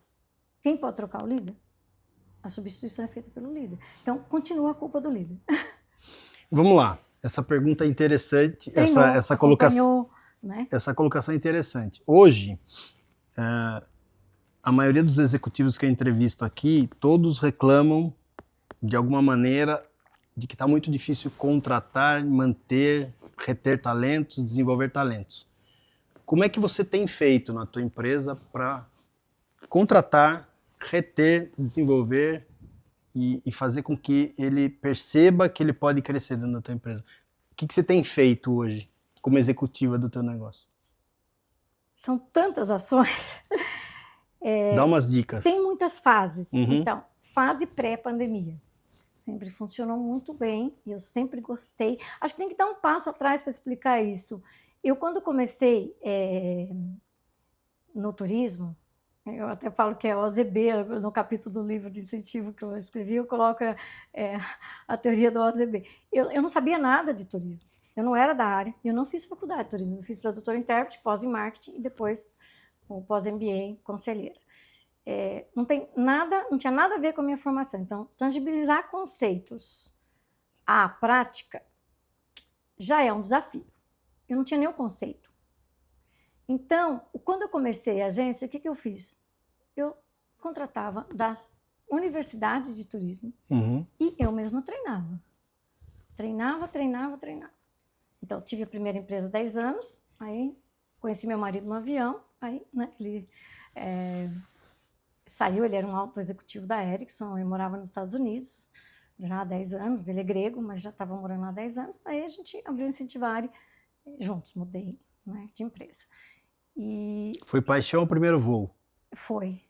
Quem pode trocar? O líder. A substituição é feita pelo líder. Então, continua a culpa do líder. Vamos lá, essa pergunta é interessante, Treinou, essa colocação, né? Essa colocação é interessante. Hoje, a maioria dos executivos que eu entrevisto aqui, todos reclamam, de alguma maneira, de que está muito difícil contratar, manter, reter talentos, desenvolver talentos. Como é que você tem feito na tua empresa para contratar, reter, desenvolver e fazer com que ele perceba que ele pode crescer dentro da tua empresa? O que você tem feito hoje como executiva do teu negócio? São tantas ações. Dá umas dicas. Tem muitas fases. Uhum. Então, fase pré-pandemia. Sempre funcionou muito bem e eu sempre gostei. Acho que tem que dar um passo atrás para explicar isso. Eu, quando comecei no turismo, eu até falo que é OZB, no capítulo do livro de incentivo que eu escrevi, eu coloco a teoria do OZB. Eu não sabia nada de turismo, eu não era da área, eu não fiz faculdade de turismo, eu fiz tradutor e intérprete, pós em marketing e depois o pós-MBA, conselheira. Não tinha nada a ver com a minha formação. Então, tangibilizar conceitos à prática já é um desafio. Eu não tinha nem o conceito. Então, quando eu comecei a agência, o que eu fiz? Eu contratava das universidades de turismo e eu mesma treinava. Treinava. Então, tive a primeira empresa há 10 anos, aí conheci meu marido no avião, aí ele saiu, ele era um alto executivo da Ericsson, ele morava nos Estados Unidos já há 10 anos, ele é grego, mas já estava morando lá há 10 anos, aí a gente abriu o Incentivari juntos, mudei de empresa. E foi paixão o primeiro voo? Foi,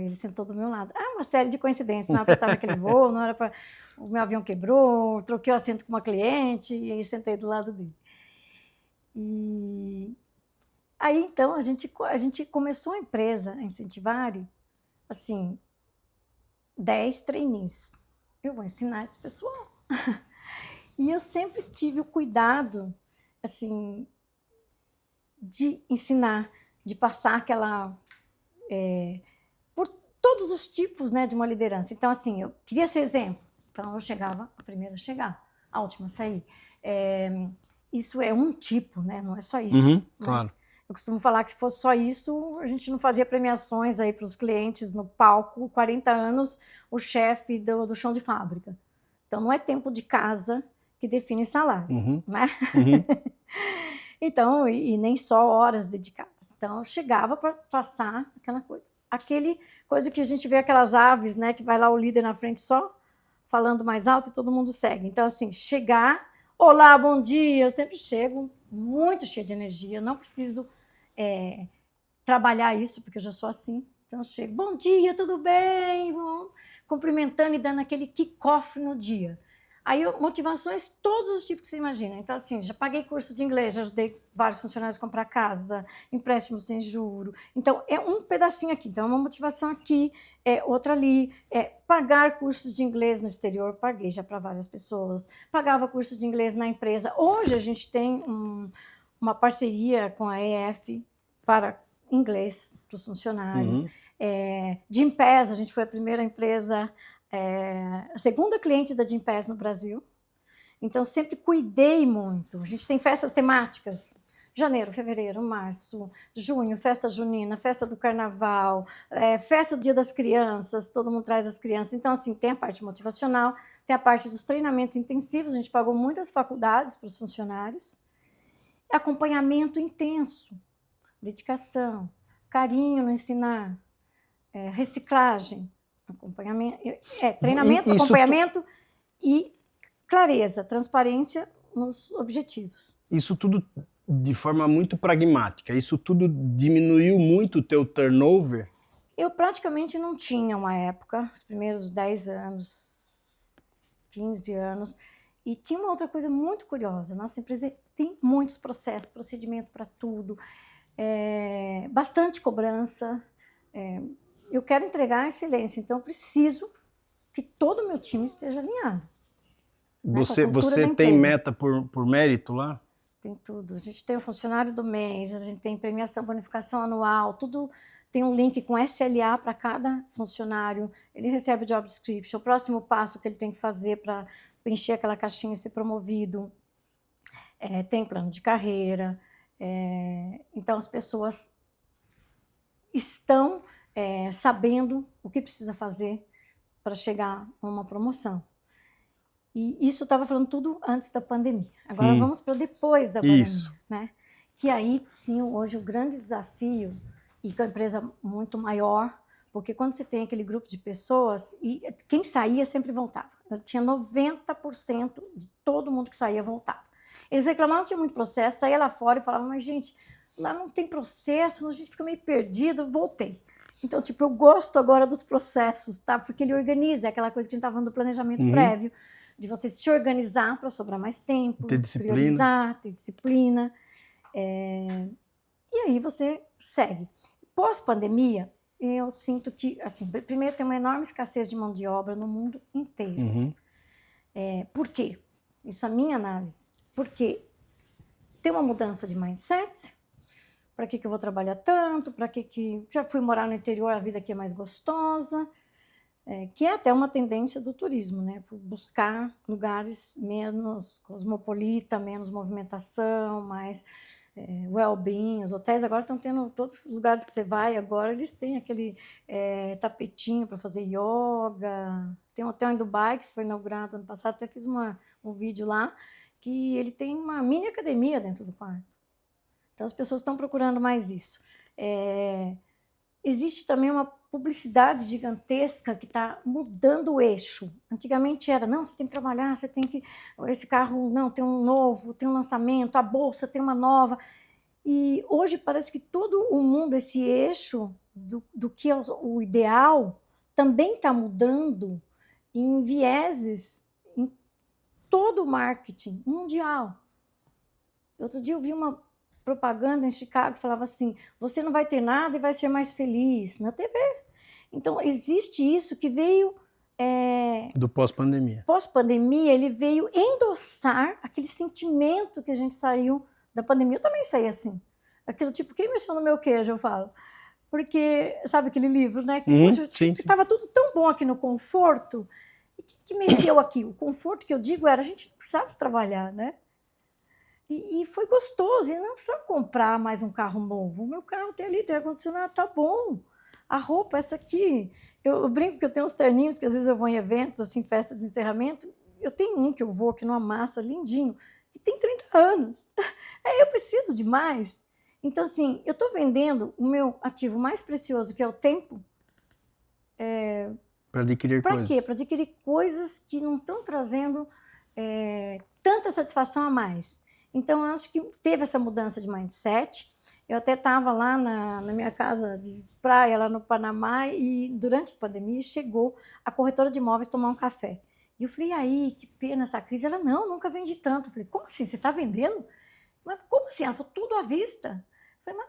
ele sentou do meu lado. Uma série de coincidências, não era para estar naquele voo, não era para... O meu avião quebrou, troquei o assento com uma cliente e aí sentei do lado dele. E aí, então, a gente começou a empresa, a Incentivari, assim, 10 trainees. Eu vou ensinar esse pessoal. E eu sempre tive o cuidado, assim, de ensinar, de passar aquela... por todos os tipos, de uma liderança. Então, assim, eu queria ser exemplo. Então, eu chegava, a primeira a chegar, a última a sair. Isso é um tipo, não é só isso. Claro. Eu costumo falar que se fosse só isso, a gente não fazia premiações aí para os clientes no palco, 40 anos, o chefe do chão de fábrica. Então, não é tempo de casa que define salário, né? Então, e nem só horas dedicadas. Então, eu chegava para passar aquela coisa. Coisa que a gente vê aquelas aves, que vai lá o líder na frente só falando mais alto e todo mundo segue. Então, assim, chegar, olá, bom dia, eu sempre chego muito cheia de energia, não preciso trabalhar isso, porque eu já sou assim. Então, eu chego, bom dia, tudo bem? Cumprimentando e dando aquele kick-off no dia. Aí, motivações, todos os tipos que você imagina. Então, assim, já paguei curso de inglês, já ajudei vários funcionários a comprar casa, empréstimos sem juro. Então, é um pedacinho aqui. Então, é uma motivação aqui, outra ali. Pagar cursos de inglês no exterior, paguei já para várias pessoas. Pagava curso de inglês na empresa. Hoje, a gente tem uma parceria com a EF para inglês para os funcionários. Gympass, a gente foi a primeira empresa... a segunda cliente da Gympass no Brasil. Então, sempre cuidei muito. A gente tem festas temáticas. Janeiro, fevereiro, março, junho, festa junina, festa do carnaval, festa do Dia das Crianças, todo mundo traz as crianças. Então, assim, tem a parte motivacional, tem a parte dos treinamentos intensivos. A gente pagou muitas faculdades para os funcionários. acompanhamento intenso, dedicação, carinho no ensinar, reciclagem, acompanhamento, treinamento, acompanhamento e clareza, transparência nos objetivos. Isso tudo de forma muito pragmática, isso tudo diminuiu muito o teu turnover? Eu praticamente não tinha uma época, os primeiros 10 anos, 15 anos, e tinha uma outra coisa muito curiosa, nossa empresa tem muitos processos, procedimento para tudo, bastante cobrança, eu quero entregar a excelência, então eu preciso que todo o meu time esteja alinhado. Você tem meta por mérito lá? Tem tudo. A gente tem o funcionário do mês, a gente tem premiação, bonificação anual, tudo tem um link com SLA para cada funcionário. Ele recebe o job description, o próximo passo que ele tem que fazer para encher aquela caixinha e ser promovido. Tem plano de carreira. Então, as pessoas estão sabendo o que precisa fazer para chegar a uma promoção. E isso eu estava falando tudo antes da pandemia. Agora vamos para depois da pandemia. Isso. Né? Que aí, sim, hoje o grande desafio, e com a empresa muito maior, porque quando você tem aquele grupo de pessoas, e quem saía sempre voltava. Eu tinha 90% de todo mundo que saía voltava. Eles reclamavam que tinha muito processo, saía lá fora e falavam, mas gente, lá não tem processo, a gente fica meio perdido, eu voltei. Então, tipo, eu gosto agora dos processos, tá? Porque ele organiza, é aquela coisa que a gente estava falando do planejamento prévio, de você se organizar para sobrar mais tempo, ter disciplina. Priorizar, ter disciplina. E aí você segue. Pós-pandemia, eu sinto que, assim, primeiro tem uma enorme escassez de mão de obra no mundo inteiro. Por quê? Isso é a minha análise. Porque tem uma mudança de mindset. Para que eu vou trabalhar tanto? Para que já fui morar no interior, a vida aqui é mais gostosa. Que é até uma tendência do turismo, né? Por buscar lugares menos cosmopolita, menos movimentação, mais well-being. Os hotéis agora estão tendo, todos os lugares que você vai agora, eles têm aquele tapetinho para fazer yoga. Tem um hotel em Dubai que foi inaugurado ano passado, até fiz um vídeo lá, que ele tem uma mini academia dentro do quarto. Então as pessoas estão procurando mais isso. Existe também uma publicidade gigantesca que está mudando o eixo. Antigamente era, não, você tem que trabalhar, você tem que... Esse carro, não, tem um novo, tem um lançamento, a bolsa tem uma nova. E hoje parece que todo o mundo, esse eixo do que é o ideal, também está mudando em vieses em todo o marketing mundial. Outro dia eu vi uma propaganda em Chicago que falava assim, você não vai ter nada e vai ser mais feliz, na TV. Então, existe isso que veio... do pós-pandemia. Pós-pandemia, ele veio endossar aquele sentimento que a gente saiu da pandemia. Eu também saí assim. Aquilo tipo, quem mexeu no meu queijo, eu falo. Porque, sabe aquele livro, né? Que estava tudo tão bom aqui no conforto. E que mexeu aqui? O conforto que eu digo era, a gente não precisava trabalhar, né? E foi gostoso, e não precisa comprar mais um carro novo. O meu carro tem ali, tem ar-condicionado, tá bom. A roupa, essa aqui, eu brinco que eu tenho uns terninhos, que às vezes eu vou em eventos, assim, festas de encerramento, eu tenho um que eu vou aqui numa massa, lindinho, que tem 30 anos. Eu preciso de mais. Então, assim, eu estou vendendo o meu ativo mais precioso, que é o tempo. Para adquirir coisas. Para quê? Para adquirir coisas que não estão trazendo tanta satisfação a mais. Então, eu acho que teve essa mudança de mindset. Eu até estava lá na minha casa de praia, lá no Panamá, e durante a pandemia chegou a corretora de imóveis tomar um café. E eu falei, aí, que pena essa crise. Ela, não, nunca vendi tanto. Eu falei, como assim? Você está vendendo? Mas como assim? Ela falou, tudo à vista. Eu falei,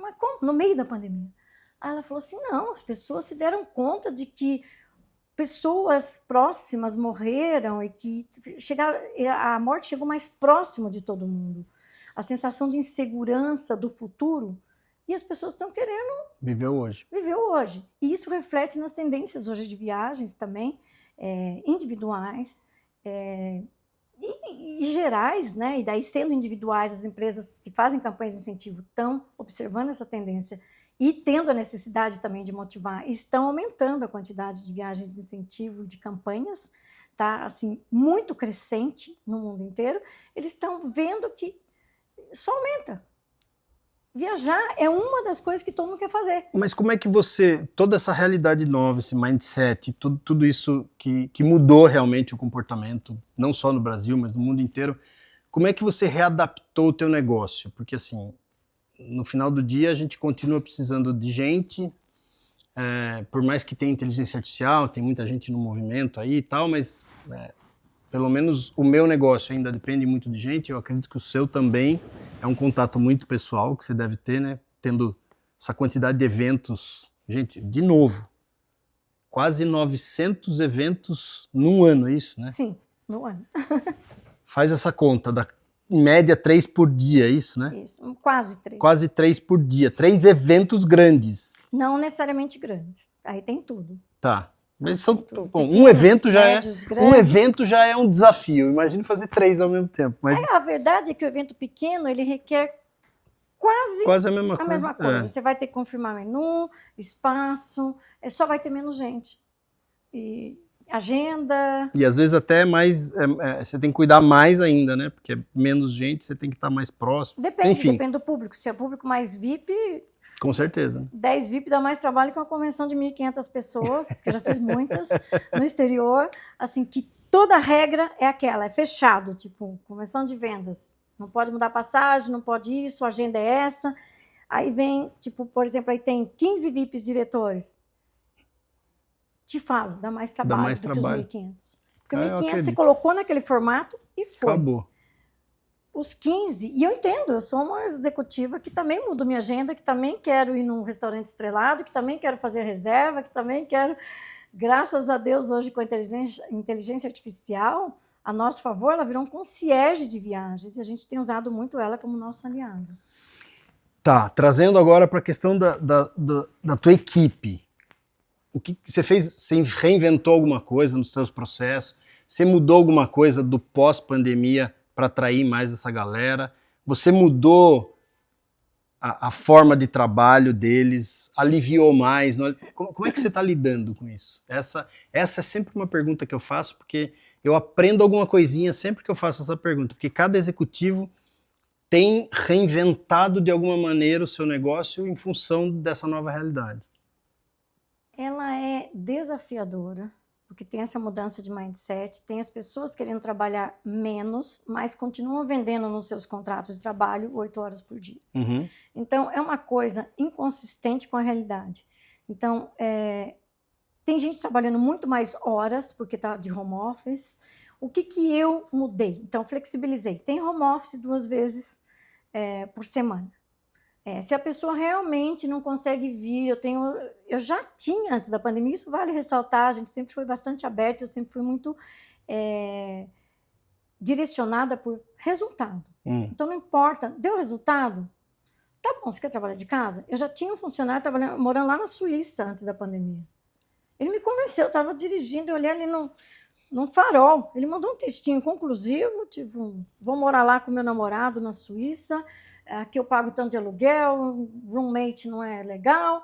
mas como? No meio da pandemia. Aí ela falou assim, não, as pessoas se deram conta de que pessoas próximas morreram e que a morte chegou mais próximo de todo mundo. A sensação de insegurança do futuro, e as pessoas estão querendo viver hoje. E isso reflete nas tendências hoje de viagens também, individuais e gerais, né? E daí, sendo individuais, as empresas que fazem campanhas de incentivo estão observando essa tendência e tendo a necessidade também de motivar, estão aumentando a quantidade de viagens de incentivo, de campanhas, tá? Assim, muito crescente no mundo inteiro. Eles estão vendo que só aumenta. Viajar é uma das coisas que todo mundo quer fazer. Mas como é que você, toda essa realidade nova, esse mindset, tudo isso que mudou realmente o comportamento, não só no Brasil, mas no mundo inteiro, como é que você readaptou o teu negócio? Porque assim, no final do dia a gente continua precisando de gente, por mais que tenha inteligência artificial, tem muita gente no movimento aí e tal, mas pelo menos o meu negócio ainda depende muito de gente, eu acredito que o seu também é um contato muito pessoal que você deve ter, né? Tendo essa quantidade de eventos. Gente, de novo, quase 900 eventos num ano, é isso, né? Sim, no ano. Faz essa conta, em média 3 por dia, é isso, né? Isso, quase 3. Quase 3 por dia, 3 eventos grandes. Não necessariamente grandes, aí tem tudo. Tá. Mas são, bom, Pequenos, um evento já é um desafio. Imagine fazer 3 ao mesmo tempo. Mas a verdade é que o evento pequeno ele requer quase a mesma coisa. Você vai ter que confirmar menu, espaço, só vai ter menos gente. E agenda. E às vezes até mais, você tem que cuidar mais ainda, né? Porque é menos gente, você tem que estar mais próximo. Depende do público. Se é público mais VIP... Com certeza. 10 VIP dá mais trabalho que uma convenção de 1.500 pessoas, que eu já fiz muitas, no exterior, assim, que toda regra é aquela, é fechado, tipo, convenção de vendas. Não pode mudar passagem, não pode isso, a agenda é essa. Aí vem, tipo, por exemplo, aí tem 15 VIPs diretores. Te falo, dá mais trabalho do que os 1.500. Porque 1.500 você colocou naquele formato e foi. Acabou. Os 15, e eu entendo, eu sou uma executiva que também mudo minha agenda, que também quero ir num restaurante estrelado, que também quero fazer reserva, que também quero, graças a Deus, hoje com a inteligência artificial, a nosso favor, ela virou um concierge de viagens, e a gente tem usado muito ela como nosso aliado. Tá, trazendo agora para a questão da tua equipe. O que você fez? Você reinventou alguma coisa nos seus processos? Você mudou alguma coisa do pós-pandemia para atrair mais essa galera? Você mudou a forma de trabalho deles? Aliviou mais? Como é que você está lidando com isso? Essa é sempre uma pergunta que eu faço, porque eu aprendo alguma coisinha sempre que eu faço essa pergunta, porque cada executivo tem reinventado de alguma maneira o seu negócio em função dessa nova realidade. Ela é desafiadora, porque tem essa mudança de mindset, tem as pessoas querendo trabalhar menos, mas continuam vendendo nos seus contratos de trabalho 8 horas por dia. Uhum. Então, é uma coisa inconsistente com a realidade. Então, tem gente trabalhando muito mais horas, porque está de home office. O que eu mudei? Então, flexibilizei. Tem home office 2 vezes por semana. Se a pessoa realmente não consegue vir, eu já tinha antes da pandemia, isso vale ressaltar, a gente sempre foi bastante aberto, eu sempre fui muito direcionada por resultado. Então não importa, deu resultado? Tá bom, você quer trabalhar de casa? Eu já tinha um funcionário morando lá na Suíça antes da pandemia. Ele me convenceu, eu estava dirigindo, eu olhei ali num farol, ele mandou um textinho conclusivo, tipo, vou morar lá com meu namorado na Suíça, aqui eu pago tanto de aluguel, roommate não é legal,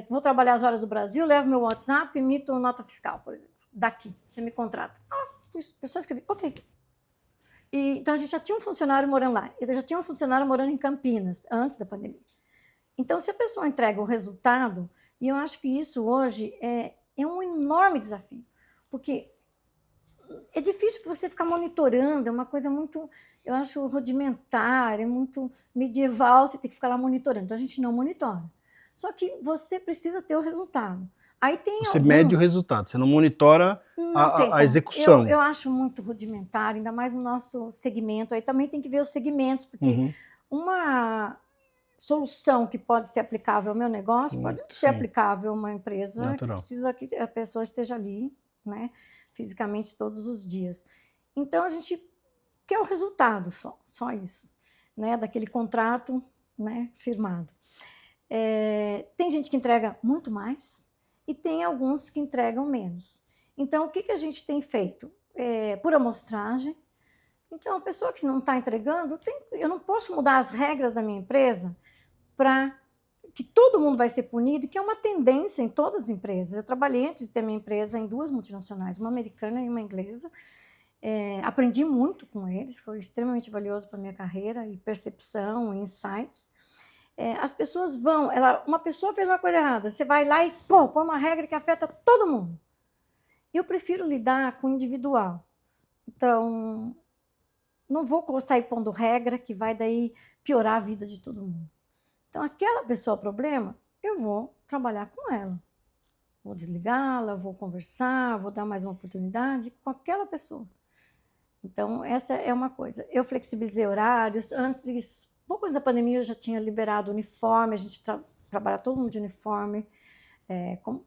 vou trabalhar as horas do Brasil, levo meu WhatsApp, emito nota fiscal, por exemplo, daqui, você me contrata. A pessoa escreveu, ok. Então a gente já tinha um funcionário morando lá, eu já tinha um funcionário morando em Campinas, antes da pandemia. Então se a pessoa entrega o resultado, e eu acho que isso hoje é um enorme desafio, porque é difícil você ficar monitorando, é uma coisa muito... Eu acho rudimentar, é muito medieval, você tem que ficar lá monitorando. Então, a gente não monitora. Só que você precisa ter o resultado. Aí tem você mede o resultado, você não monitora a execução. Eu acho muito rudimentar, ainda mais no nosso segmento. Aí também tem que ver os segmentos, porque uma solução que pode ser aplicável ao meu negócio pode ser aplicável a uma empresa que precisa que a pessoa esteja ali, né, fisicamente todos os dias. Então, a gente quer o resultado só isso, né, daquele contrato, né, firmado. Tem gente que entrega muito mais e tem alguns que entregam menos. Então, o que a gente tem feito? Por amostragem. Então, a pessoa que não está entregando, eu não posso mudar as regras da minha empresa para que todo mundo vai ser punido, que é uma tendência em todas as empresas. Eu trabalhei antes de ter minha empresa em 2 multinacionais, uma americana e uma inglesa, Aprendi muito com eles, foi extremamente valioso para a minha carreira, e percepção, insights. As pessoas uma pessoa fez uma coisa errada, você vai lá e põe uma regra que afeta todo mundo. Eu prefiro lidar com o individual. Então, não vou sair pondo regra que vai daí piorar a vida de todo mundo. Então, aquela pessoa problema, eu vou trabalhar com ela. Vou desligá-la, vou conversar, vou dar mais uma oportunidade com aquela pessoa. Então, essa é uma coisa. Eu flexibilizei horários. Antes, pouco antes da pandemia, eu já tinha liberado uniforme. A gente trabalha todo mundo de uniforme, como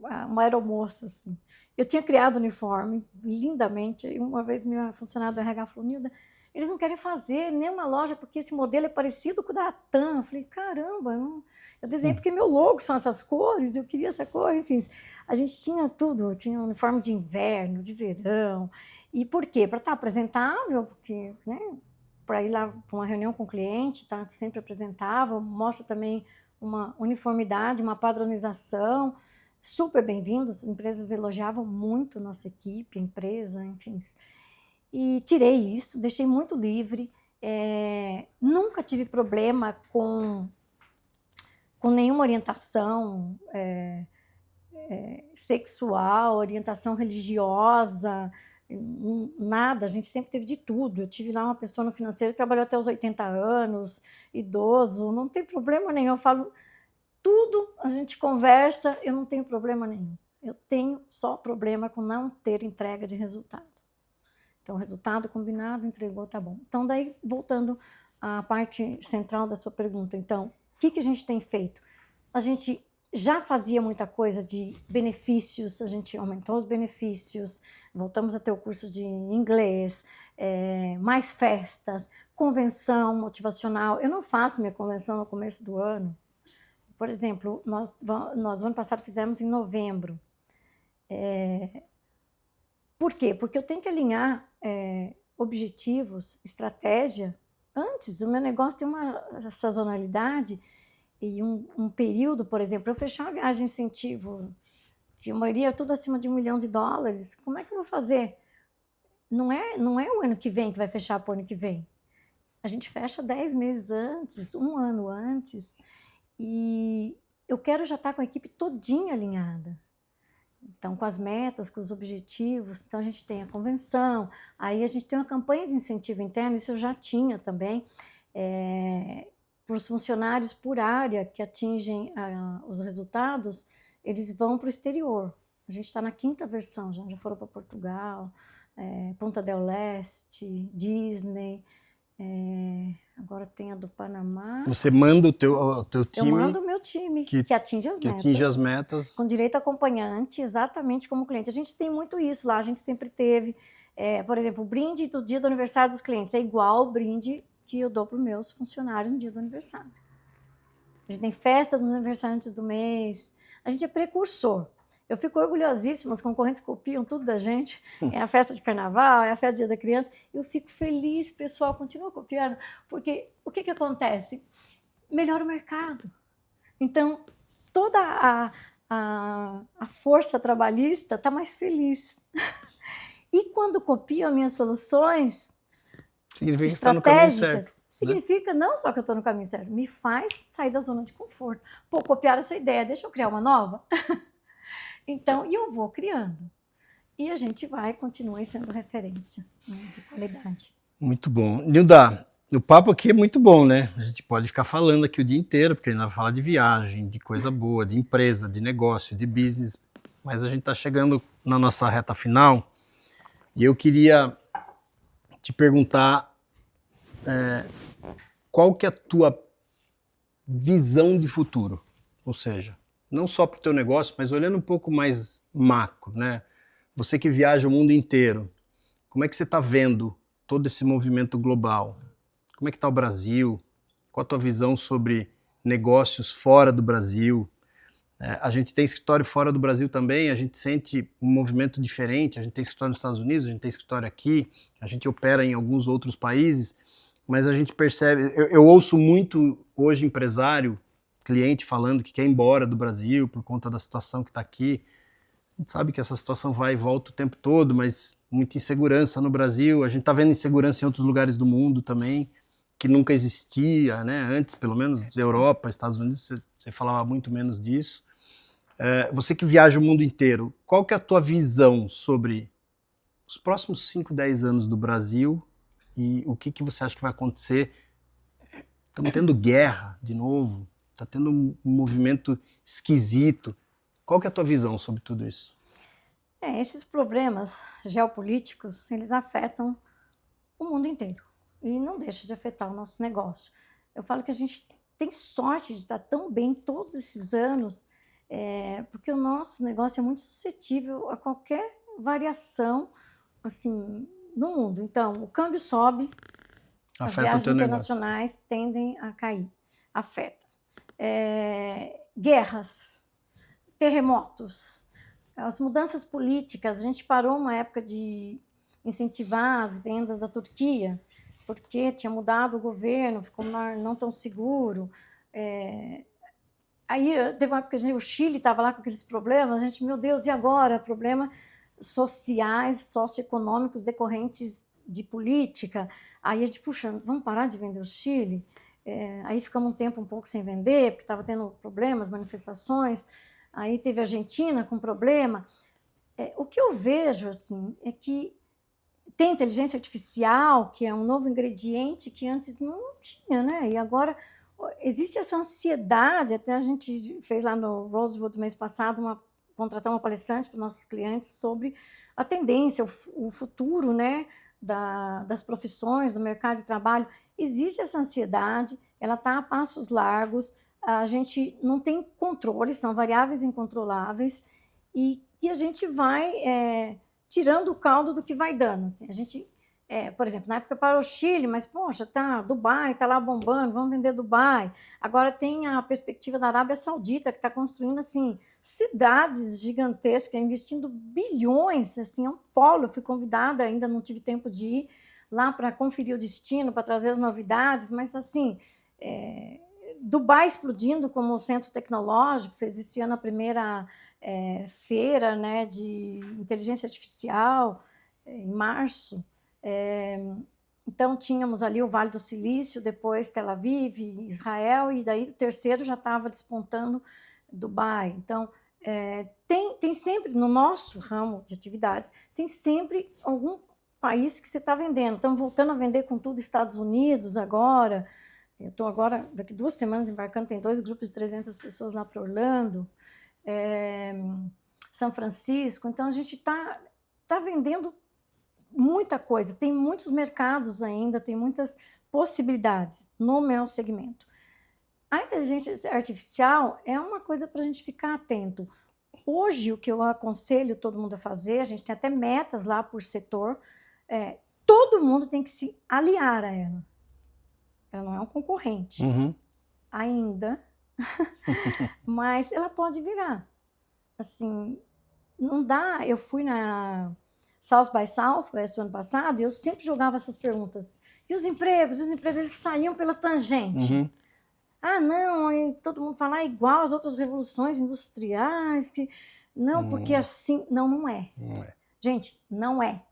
uma aeromoça, assim. Eu tinha criado o uniforme lindamente. E uma vez minha funcionária do RH falou, Nilda, eles não querem fazer nenhuma loja porque esse modelo é parecido com o da TAM. Eu falei, caramba, eu desenhei porque meu logo são essas cores, eu queria essa cor, enfim. A gente tinha tudo, tinha uniforme de inverno, de verão. E por quê? Para estar apresentável, porque, né, para ir lá para uma reunião com o cliente, tá sempre apresentável, mostra também uma uniformidade, uma padronização, super bem-vindos, empresas elogiavam muito nossa equipe, a empresa, enfim. E tirei isso, deixei muito livre, nunca tive problema com nenhuma orientação sexual, orientação religiosa, nada, a gente sempre teve de tudo. Eu tive lá uma pessoa no financeiro que trabalhou até os 80 anos, idoso, não tem problema nenhum, eu falo tudo, a gente conversa, eu não tenho problema nenhum. Eu tenho só problema com não ter entrega de resultado. Então, resultado combinado, entregou, tá bom. Então, daí, voltando à parte central da sua pergunta, então, o que a gente tem feito? A gente já fazia muita coisa de benefícios, a gente aumentou os benefícios, voltamos a ter o curso de inglês, mais festas, convenção motivacional. Eu não faço minha convenção no começo do ano. Por exemplo, nós no ano passado fizemos em novembro. Por quê? Porque eu tenho que alinhar objetivos, estratégia. Antes, o meu negócio tem uma sazonalidade e um período, por exemplo, eu fechar uma viagem de incentivo, que a maioria é tudo acima de $1 milhão, como é que eu vou fazer? Não é o ano que vem que vai fechar para o ano que vem. A gente fecha 10 meses antes, um ano antes, e eu quero já estar com a equipe todinha alinhada. Então, com as metas, com os objetivos, então a gente tem a convenção, aí a gente tem uma campanha de incentivo interno, isso eu já tinha também, para os funcionários por área que atingem os resultados, eles vão para o exterior. A gente está na 5ª versão, já foram para Portugal, Punta del Este, Disney, agora tem a do Panamá. Você manda o teu time? Eu mando o meu time, que atinge as metas. Atinge as metas. Com direito acompanhante, exatamente como cliente. A gente tem muito isso lá, a gente sempre teve. Por exemplo, o brinde do dia do aniversário dos clientes é igual ao brinde que eu dou para os meus funcionários no dia do aniversário. A gente tem festa dos aniversariantes do mês. A gente é precursor. Eu fico orgulhosíssima, os concorrentes copiam tudo da gente. É a festa de carnaval, é a festa do Dia da Criança. Eu fico feliz, pessoal, continua copiando, porque o que acontece? Melhora o mercado. Então, toda a força trabalhista está mais feliz. E quando copiam as minhas soluções significa que está no caminho certo. Significa não só que eu estou no caminho certo, me faz sair da zona de conforto. Pô, copiaram essa ideia, deixa eu criar uma nova? Então, e eu vou criando. E a gente continua sendo referência, né, de qualidade. Muito bom. Nilda, o papo aqui é muito bom, né? A gente pode ficar falando aqui o dia inteiro, porque a gente vai falar de viagem, de coisa boa, de empresa, de negócio, de business, mas a gente está chegando na nossa reta final e eu queria te perguntar qual que é a tua visão de futuro? Ou seja, não só para o teu negócio, mas olhando um pouco mais macro, né? Você que viaja o mundo inteiro, como é que você está vendo todo esse movimento global? Como é que está o Brasil? Qual a tua visão sobre negócios fora do Brasil? A gente tem escritório fora do Brasil também, a gente sente um movimento diferente, a gente tem escritório nos Estados Unidos, a gente tem escritório aqui, a gente opera em alguns outros países, mas a gente percebe, eu ouço muito hoje empresário, cliente falando que quer ir embora do Brasil por conta da situação que está aqui. A gente sabe que essa situação vai e volta o tempo todo, mas muita insegurança no Brasil, a gente está vendo insegurança em outros lugares do mundo também, que nunca existia, né? Antes, pelo menos, Europa, Estados Unidos, você falava muito menos disso. Você que viaja o mundo inteiro, qual que é a tua visão sobre os próximos 5, 10 anos do Brasil e o que você acha que vai acontecer? Estamos tendo guerra de novo, está tendo um movimento esquisito. Qual que é a tua visão sobre tudo isso? Esses problemas geopolíticos, eles afetam o mundo inteiro e não deixa de afetar o nosso negócio. Eu falo que a gente tem sorte de estar tão bem todos esses anos, porque o nosso negócio é muito suscetível a qualquer variação assim, no mundo. Então, o câmbio sobe, as viagens internacionais tendem a cair, afeta. Guerras, terremotos, as mudanças políticas. A gente parou uma época de incentivar as vendas da Turquia, porque tinha mudado o governo, ficou não tão seguro. Aí teve uma época que o Chile estava lá com aqueles problemas, a gente, meu Deus, e agora? Problemas sociais, socioeconômicos decorrentes de política. Aí a gente, puxa, vamos parar de vender o Chile? Aí ficamos um tempo um pouco sem vender, porque estava tendo problemas, manifestações. Aí teve a Argentina com problema. O que eu vejo assim, é que tem inteligência artificial, que é um novo ingrediente que antes não tinha, né? E agora existe essa ansiedade. Até a gente fez lá no Rosewood mês passado contratar uma palestrante para os nossos clientes sobre a tendência, o futuro, né, das profissões, do mercado de trabalho. Existe essa ansiedade, ela está a passos largos, a gente não tem controle, são variáveis incontroláveis, e a gente vai tirando o caldo do que vai dando. Assim. A gente, por exemplo, na época para o Chile, mas, poxa, Dubai está lá bombando, vamos vender Dubai. Agora tem a perspectiva da Arábia Saudita, que está construindo assim, cidades gigantescas, investindo bilhões, assim, é um polo. Eu fui convidada, ainda não tive tempo de ir lá para conferir o destino, para trazer as novidades, mas assim, Dubai explodindo como centro tecnológico, fez esse ano a primeira feira, né, de inteligência artificial, em março. Então tínhamos ali o Vale do Silício, depois Tel Aviv, Israel, e daí o terceiro já estava despontando Dubai. Então, tem sempre, no nosso ramo de atividades, tem sempre algum país que você está vendendo. Estamos voltando a vender com tudo Estados Unidos agora. Eu estou agora, daqui 2 semanas, embarcando, tem 2 grupos de 300 pessoas lá para Orlando, São Francisco. Então, a gente está vendendo muita coisa. Tem muitos mercados ainda, tem muitas possibilidades no meu segmento. A inteligência artificial é uma coisa para a gente ficar atento. Hoje, o que eu aconselho todo mundo a fazer, a gente tem até metas lá por setor, todo mundo tem que se aliar a ela. Ela não é um concorrente ainda, mas ela pode virar. Assim, não dá. Eu fui na South by Southwest o ano passado e eu sempre jogava essas perguntas. E os empregos? Os empregos eles saíam pela tangente. Ah, não, aí todo mundo fala igual às outras revoluções industriais, que não, porque assim, não é. Não é. Gente, não é.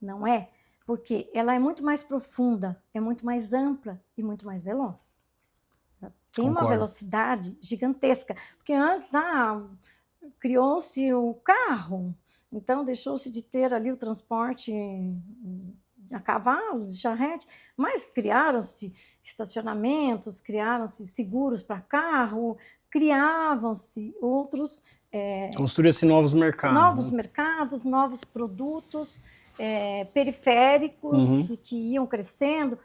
Não é, porque ela é muito mais profunda, é muito mais ampla e muito mais veloz. Ela tem uma velocidade gigantesca, porque antes criou-se o carro, então deixou-se de ter ali o transporte a cavalo, de charrete, mas criaram-se estacionamentos, criaram-se seguros para carro, criavam-se outros... Construíam-se novos mercados. Novos mercados, novos produtos periféricos que iam crescendo.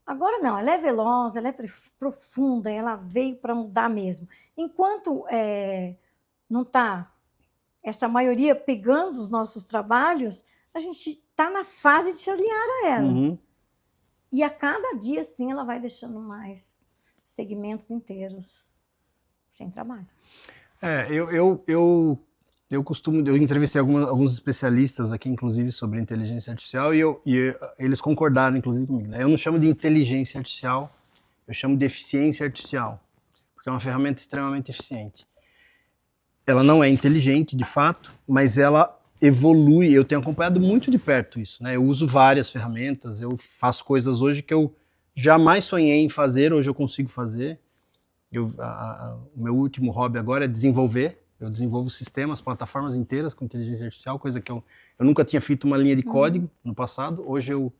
Agora não, ela é veloz, ela é profunda, ela veio para mudar mesmo. Enquanto não está essa maioria pegando os nossos trabalhos, a gente está na fase de se aliar a ela. E a cada dia, sim, ela vai deixando mais segmentos inteiros sem trabalho. Eu entrevistei alguns especialistas aqui, inclusive, sobre inteligência artificial, e eles concordaram, inclusive, comigo. Né? Eu não chamo de inteligência artificial, eu chamo de eficiência artificial, porque é uma ferramenta extremamente eficiente. Ela não é inteligente, de fato, mas ela evolui. Eu tenho acompanhado muito de perto isso, né? Eu uso várias ferramentas, eu faço coisas hoje que eu jamais sonhei em fazer, hoje eu consigo fazer. O meu último hobby agora é desenvolver. Eu desenvolvo sistemas, plataformas inteiras com inteligência artificial, coisa que eu nunca tinha feito uma linha de código no passado. Hoje eu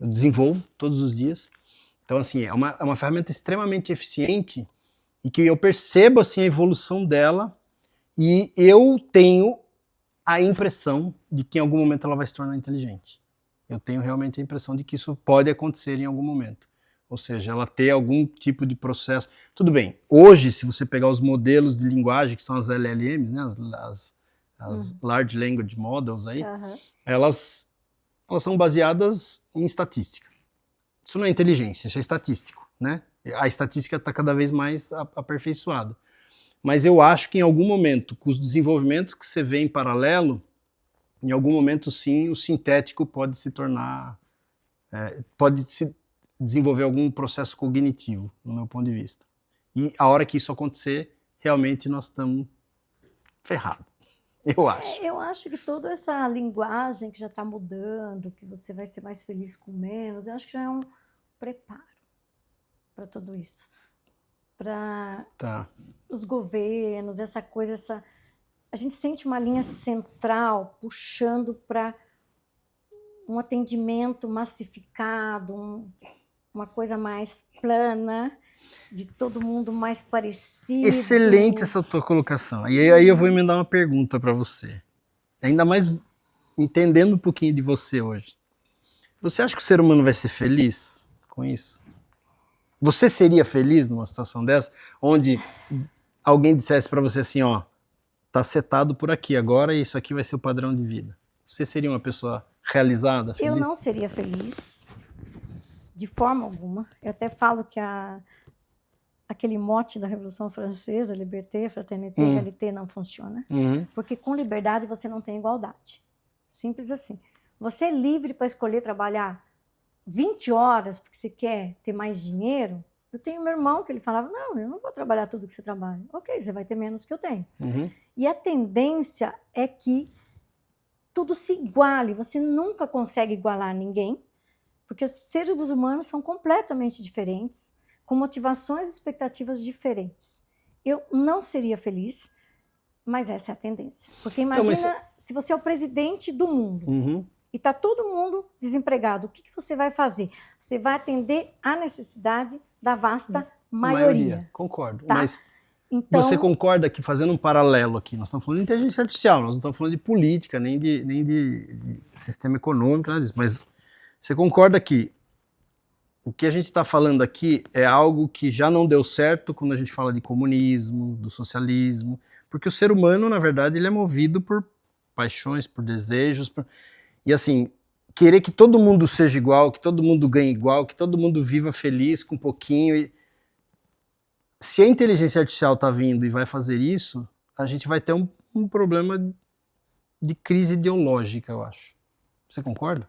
desenvolvo todos os dias. Então, assim, é uma ferramenta extremamente eficiente e que eu percebo, assim, a evolução dela e eu tenho a impressão de que em algum momento ela vai se tornar inteligente. Eu tenho realmente a impressão de que isso pode acontecer em algum momento. Ou seja, ela ter algum tipo de processo. Tudo bem, hoje, se você pegar os modelos de linguagem, que são as LLMs, né, as Large Language Models aí, elas são baseadas em estatística. Isso não é inteligência, isso é estatístico, né? A estatística está cada vez mais aperfeiçoada. Mas eu acho que em algum momento, com os desenvolvimentos que você vê em paralelo, em algum momento sim, o sintético pode se tornar, pode se desenvolver algum processo cognitivo, no meu ponto de vista. E a hora que isso acontecer, realmente nós estamos ferrados, eu acho. Eu acho que toda essa linguagem que já está mudando, que você vai ser mais feliz com menos, eu acho que já é um preparo para tudo isso. Para os governos, essa coisa, a gente sente uma linha central puxando para um atendimento massificado, uma coisa mais plana, de todo mundo mais parecido. Excelente essa tua colocação. E aí eu vou emendar uma pergunta para você. Ainda mais entendendo um pouquinho de você hoje. Você acha que o ser humano vai ser feliz com isso? Você seria feliz numa situação dessa, onde alguém dissesse para você assim, ó, tá setado por aqui agora e isso aqui vai ser o padrão de vida? Você seria uma pessoa realizada, feliz? Eu não seria feliz, de forma alguma. Eu até falo que aquele mote da Revolução Francesa, liberté, fraternité, égalité, não funciona. Porque com liberdade você não tem igualdade. Simples assim. Você é livre para escolher trabalhar 20 horas porque você quer ter mais dinheiro. Eu tenho meu irmão que ele falava, não, eu não vou trabalhar tudo que você trabalha. Ok, você vai ter menos que eu tenho. E a tendência é que tudo se iguale. Você nunca consegue igualar ninguém, porque os seres humanos são completamente diferentes, com motivações e expectativas diferentes. Eu não seria feliz, mas essa é a tendência. Porque imagina se você é o presidente do mundo e está todo mundo desempregado, o que você vai fazer? Você vai atender à necessidade da vasta maioria. Concordo. Tá? Mas então, você concorda que, fazendo um paralelo aqui, nós estamos falando de inteligência artificial, nós não estamos falando de política, nem de sistema econômico, nada disso, mas você concorda que o que a gente está falando aqui é algo que já não deu certo quando a gente fala de comunismo, do socialismo, porque o ser humano, na verdade, ele é movido por paixões, por desejos, e assim, querer que todo mundo seja igual, que todo mundo ganhe igual, que todo mundo viva feliz com um pouquinho. Se a inteligência artificial está vindo e vai fazer isso, a gente vai ter um problema de crise ideológica, eu acho. Você concorda?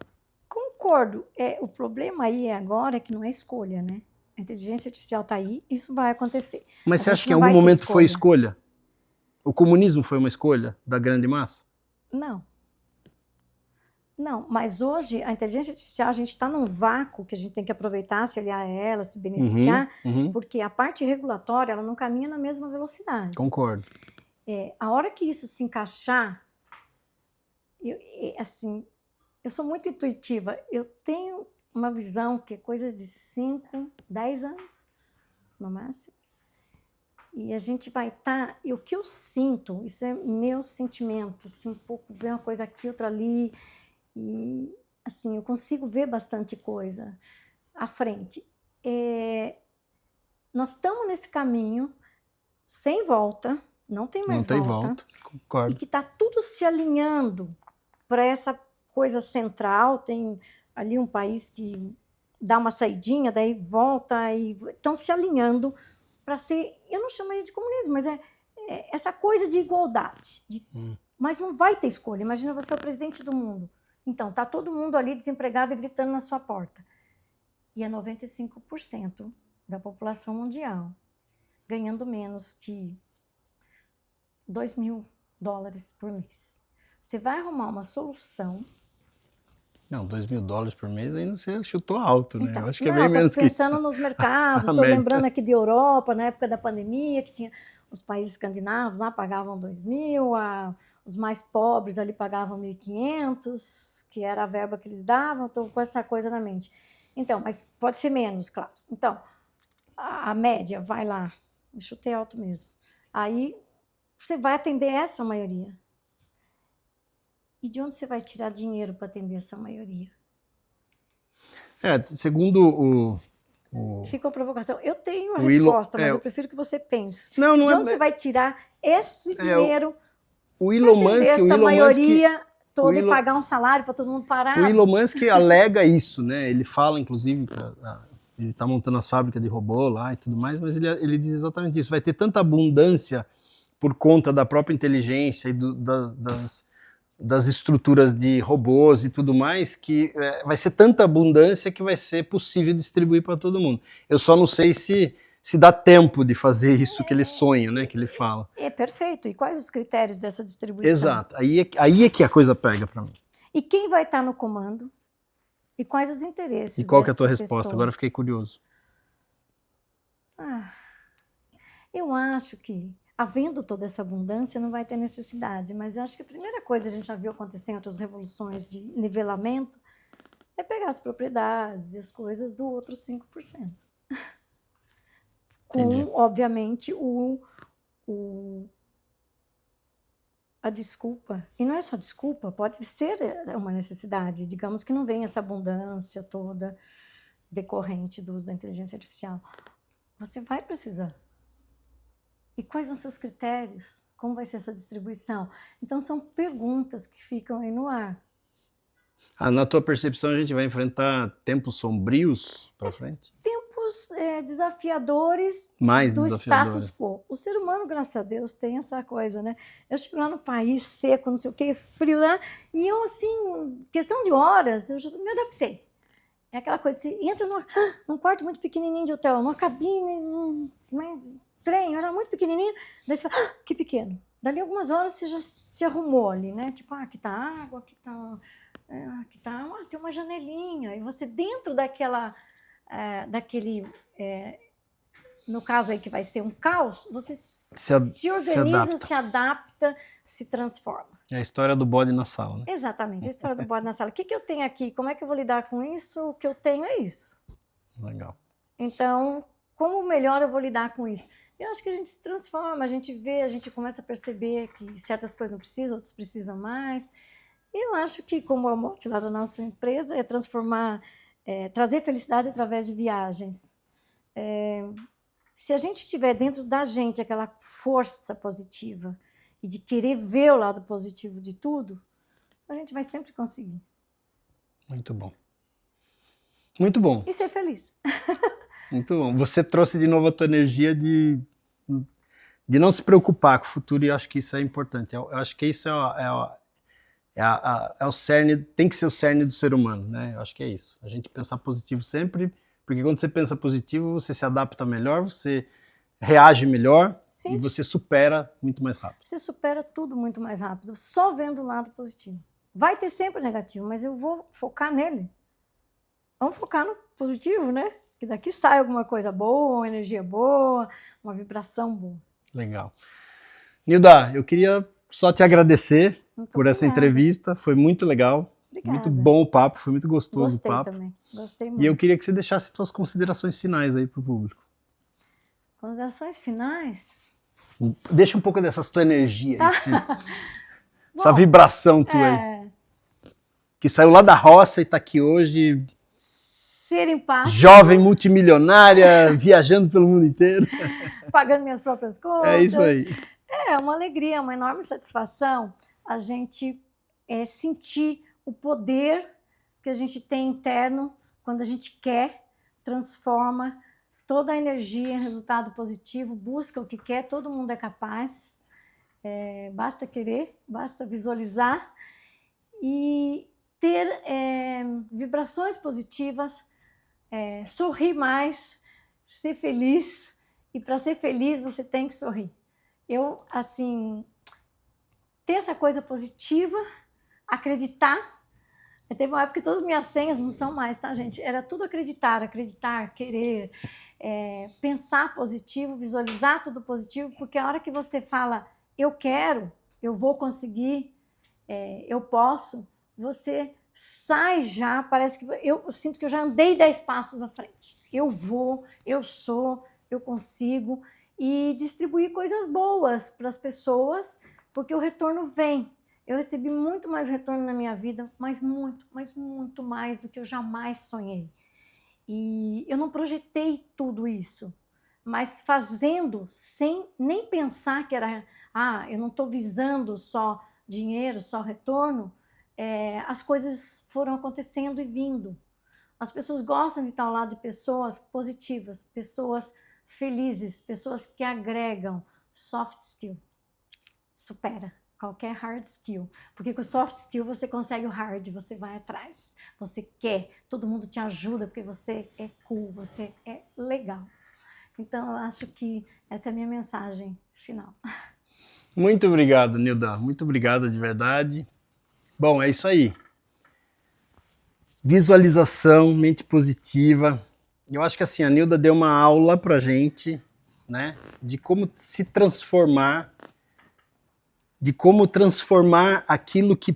Concordo. O problema aí agora é que não é escolha, né? A inteligência artificial está aí, isso vai acontecer. Mas você acha que em algum momento foi escolha? O comunismo foi uma escolha da grande massa? Não. Não, mas hoje a inteligência artificial, a gente está num vácuo que a gente tem que aproveitar, se aliar a ela, se beneficiar, porque a parte regulatória ela não caminha na mesma velocidade. Concordo. A hora que isso se encaixar, eu sou muito intuitiva, eu tenho uma visão que é coisa de 5, 10 anos, no máximo. E a gente vai estar... E o que eu sinto, isso é meu sentimento, assim, um pouco ver uma coisa aqui, outra ali... E, assim, eu consigo ver bastante coisa à frente. Nós estamos nesse caminho sem volta, não tem mais volta. Não tem volta, concordo. E que está tudo se alinhando para essa coisa central. Tem ali um país que dá uma saidinha, daí volta, e estão se alinhando para ser... Eu não chamaria de comunismo, mas é essa coisa de igualdade. Mas não vai ter escolha. Imagina você é o presidente do mundo. Então, está todo mundo ali desempregado e gritando na sua porta. E é 95% da população mundial ganhando menos que $2.000 por mês. Você vai arrumar uma solução. Não, $2.000 por mês ainda você chutou alto, né? Então, eu acho que é bem menos que pensando nos mercados, estou lembrando aqui de Europa, na época da pandemia, que tinha os países escandinavos lá pagavam 2.000, os mais pobres ali pagavam 1.500, que era a verba que eles davam, estou com essa coisa na mente. Então, mas pode ser menos, claro. Então, a média, vai lá, eu chutei alto mesmo. Aí, você vai atender essa maioria. E de onde você vai tirar dinheiro para atender essa maioria? Segundo Fica a provocação. Eu tenho a resposta, mas eu prefiro que você pense. Não de é... onde você vai tirar esse dinheiro o Elon Musk, essa maioria toda e pagar um salário para todo mundo parar? O Elon Musk alega isso, né? Ele fala, inclusive, ele está montando as fábricas de robô lá e tudo mais, mas ele diz exatamente isso. Vai ter tanta abundância por conta da própria inteligência e das estruturas de robôs e tudo mais, que vai ser tanta abundância que vai ser possível distribuir para todo mundo. Eu só não sei se dá tempo de fazer isso que ele sonha, né, que ele fala. Perfeito. E quais os critérios dessa distribuição? Exato. Aí é que a coisa pega para mim. E quem vai estar no comando? E quais os interesses? E qual que é a tua resposta? Agora eu fiquei curioso. Eu acho que havendo toda essa abundância, não vai ter necessidade, mas eu acho que a primeira coisa que a gente já viu acontecer em outras revoluções de nivelamento é pegar as propriedades e as coisas do outro 5%. Com, obviamente, a desculpa. E não é só desculpa, pode ser uma necessidade. Digamos que não venha essa abundância toda decorrente do uso da inteligência artificial. Você vai precisar. E quais vão ser os critérios? Como vai ser essa distribuição? Então, são perguntas que ficam aí no ar. Na tua percepção, a gente vai enfrentar tempos sombrios para frente? Tempos desafiadores Mais do desafiadores. Status quo. O ser humano, graças a Deus, tem essa coisa, né? Eu chego lá no país seco, não sei o quê, frio, né? E eu, assim, questão de horas, eu já me adaptei. É aquela coisa, você entra num quarto muito pequenininho de hotel, numa cabine, trem, era muito pequenininho, daí você fala, que pequeno. Dali algumas horas você já se arrumou ali, né? Tipo, aqui tá água, aqui tá, tem uma janelinha. E você dentro no caso aí que vai ser um caos, você se organiza, se adapta, se transforma. É a história do bode na sala, né? Exatamente, a história do bode na sala. O que eu tenho aqui? Como é que eu vou lidar com isso? O que eu tenho é isso. Legal. Então, como melhor eu vou lidar com isso? Eu acho que a gente se transforma, a gente vê, a gente começa a perceber que certas coisas não precisam, outras precisam mais. Eu acho que, como a mote lá da nossa empresa, é transformar, trazer felicidade através de viagens. Se a gente tiver dentro da gente aquela força positiva e de querer ver o lado positivo de tudo, a gente vai sempre conseguir. Muito bom. Muito bom. E ser feliz. Muito bom. Você trouxe de novo a tua energia de não se preocupar com o futuro, e eu acho que isso é importante. Eu acho que isso é o cerne, tem que ser o cerne do ser humano, né? Eu acho que é isso. A gente pensar positivo sempre, porque quando você pensa positivo, você se adapta melhor, você reage melhor. Sim. E você supera muito mais rápido. Você supera tudo muito mais rápido, só vendo o lado positivo. Vai ter sempre negativo, mas eu vou focar nele. Vamos focar no positivo, né? Que daqui sai alguma coisa boa, uma energia boa, uma vibração boa. Legal. Nilda, eu queria só te agradecer por essa entrevista, foi muito legal. Obrigada. Muito bom o papo, foi muito gostoso o papo. Também, gostei muito. E eu queria que você deixasse suas considerações finais aí para o público. Considerações finais? Deixa um pouco dessa tua energia, essa vibração tua aí. Que saiu lá da roça e está aqui hoje. Ser empático. Jovem, multimilionária, viajando pelo mundo inteiro. Pagando minhas próprias contas. É isso aí. É uma alegria, uma enorme satisfação a gente sentir o poder que a gente tem interno quando a gente quer, transforma toda a energia em resultado positivo, busca o que quer, todo mundo é capaz. Basta querer, basta visualizar e ter vibrações positivas, sorrir mais, ser feliz. E para ser feliz, você tem que sorrir. Eu, assim, ter essa coisa positiva, acreditar. Teve uma época que todas as minhas senhas não são mais, tá, gente? Era tudo acreditar, querer, pensar positivo, visualizar tudo positivo, porque a hora que você fala, eu quero, eu vou conseguir, eu posso, você sai já, parece que eu sinto que eu já andei 10 passos à frente. Eu vou, eu sou, eu consigo, e distribuir coisas boas para as pessoas, porque o retorno vem. Eu recebi muito mais retorno na minha vida, mas muito mais do que eu jamais sonhei. E eu não projetei tudo isso, mas fazendo sem nem pensar que era, eu não estou visando só dinheiro, só retorno, as coisas foram acontecendo e vindo. As pessoas gostam de estar ao lado de pessoas positivas, pessoas felizes, pessoas que agregam. Soft skill supera qualquer hard skill, porque com o soft skill você consegue o hard, você vai atrás, você quer, todo mundo te ajuda porque você é cool, você é legal. Então eu acho que essa é a minha mensagem final. Muito obrigado, Nilda, muito obrigado de verdade. Bom, é isso aí. Visualização, mente positiva. Eu acho que assim, a Nilda deu uma aula pra gente, né, de como se transformar, de como transformar aquilo que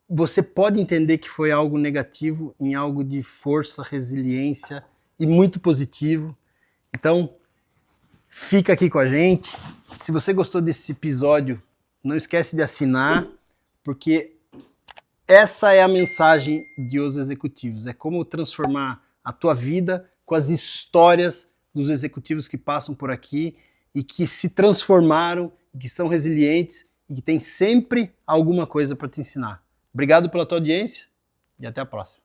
você pode entender que foi algo negativo em algo de força, resiliência e muito positivo. Então, fica aqui com a gente. Se você gostou desse episódio, não esquece de assinar, porque essa é a mensagem de Os Executivos. É como transformar a tua vida com as histórias dos executivos que passam por aqui e que se transformaram, que são resilientes e que tem sempre alguma coisa para te ensinar. Obrigado pela tua audiência e até a próxima.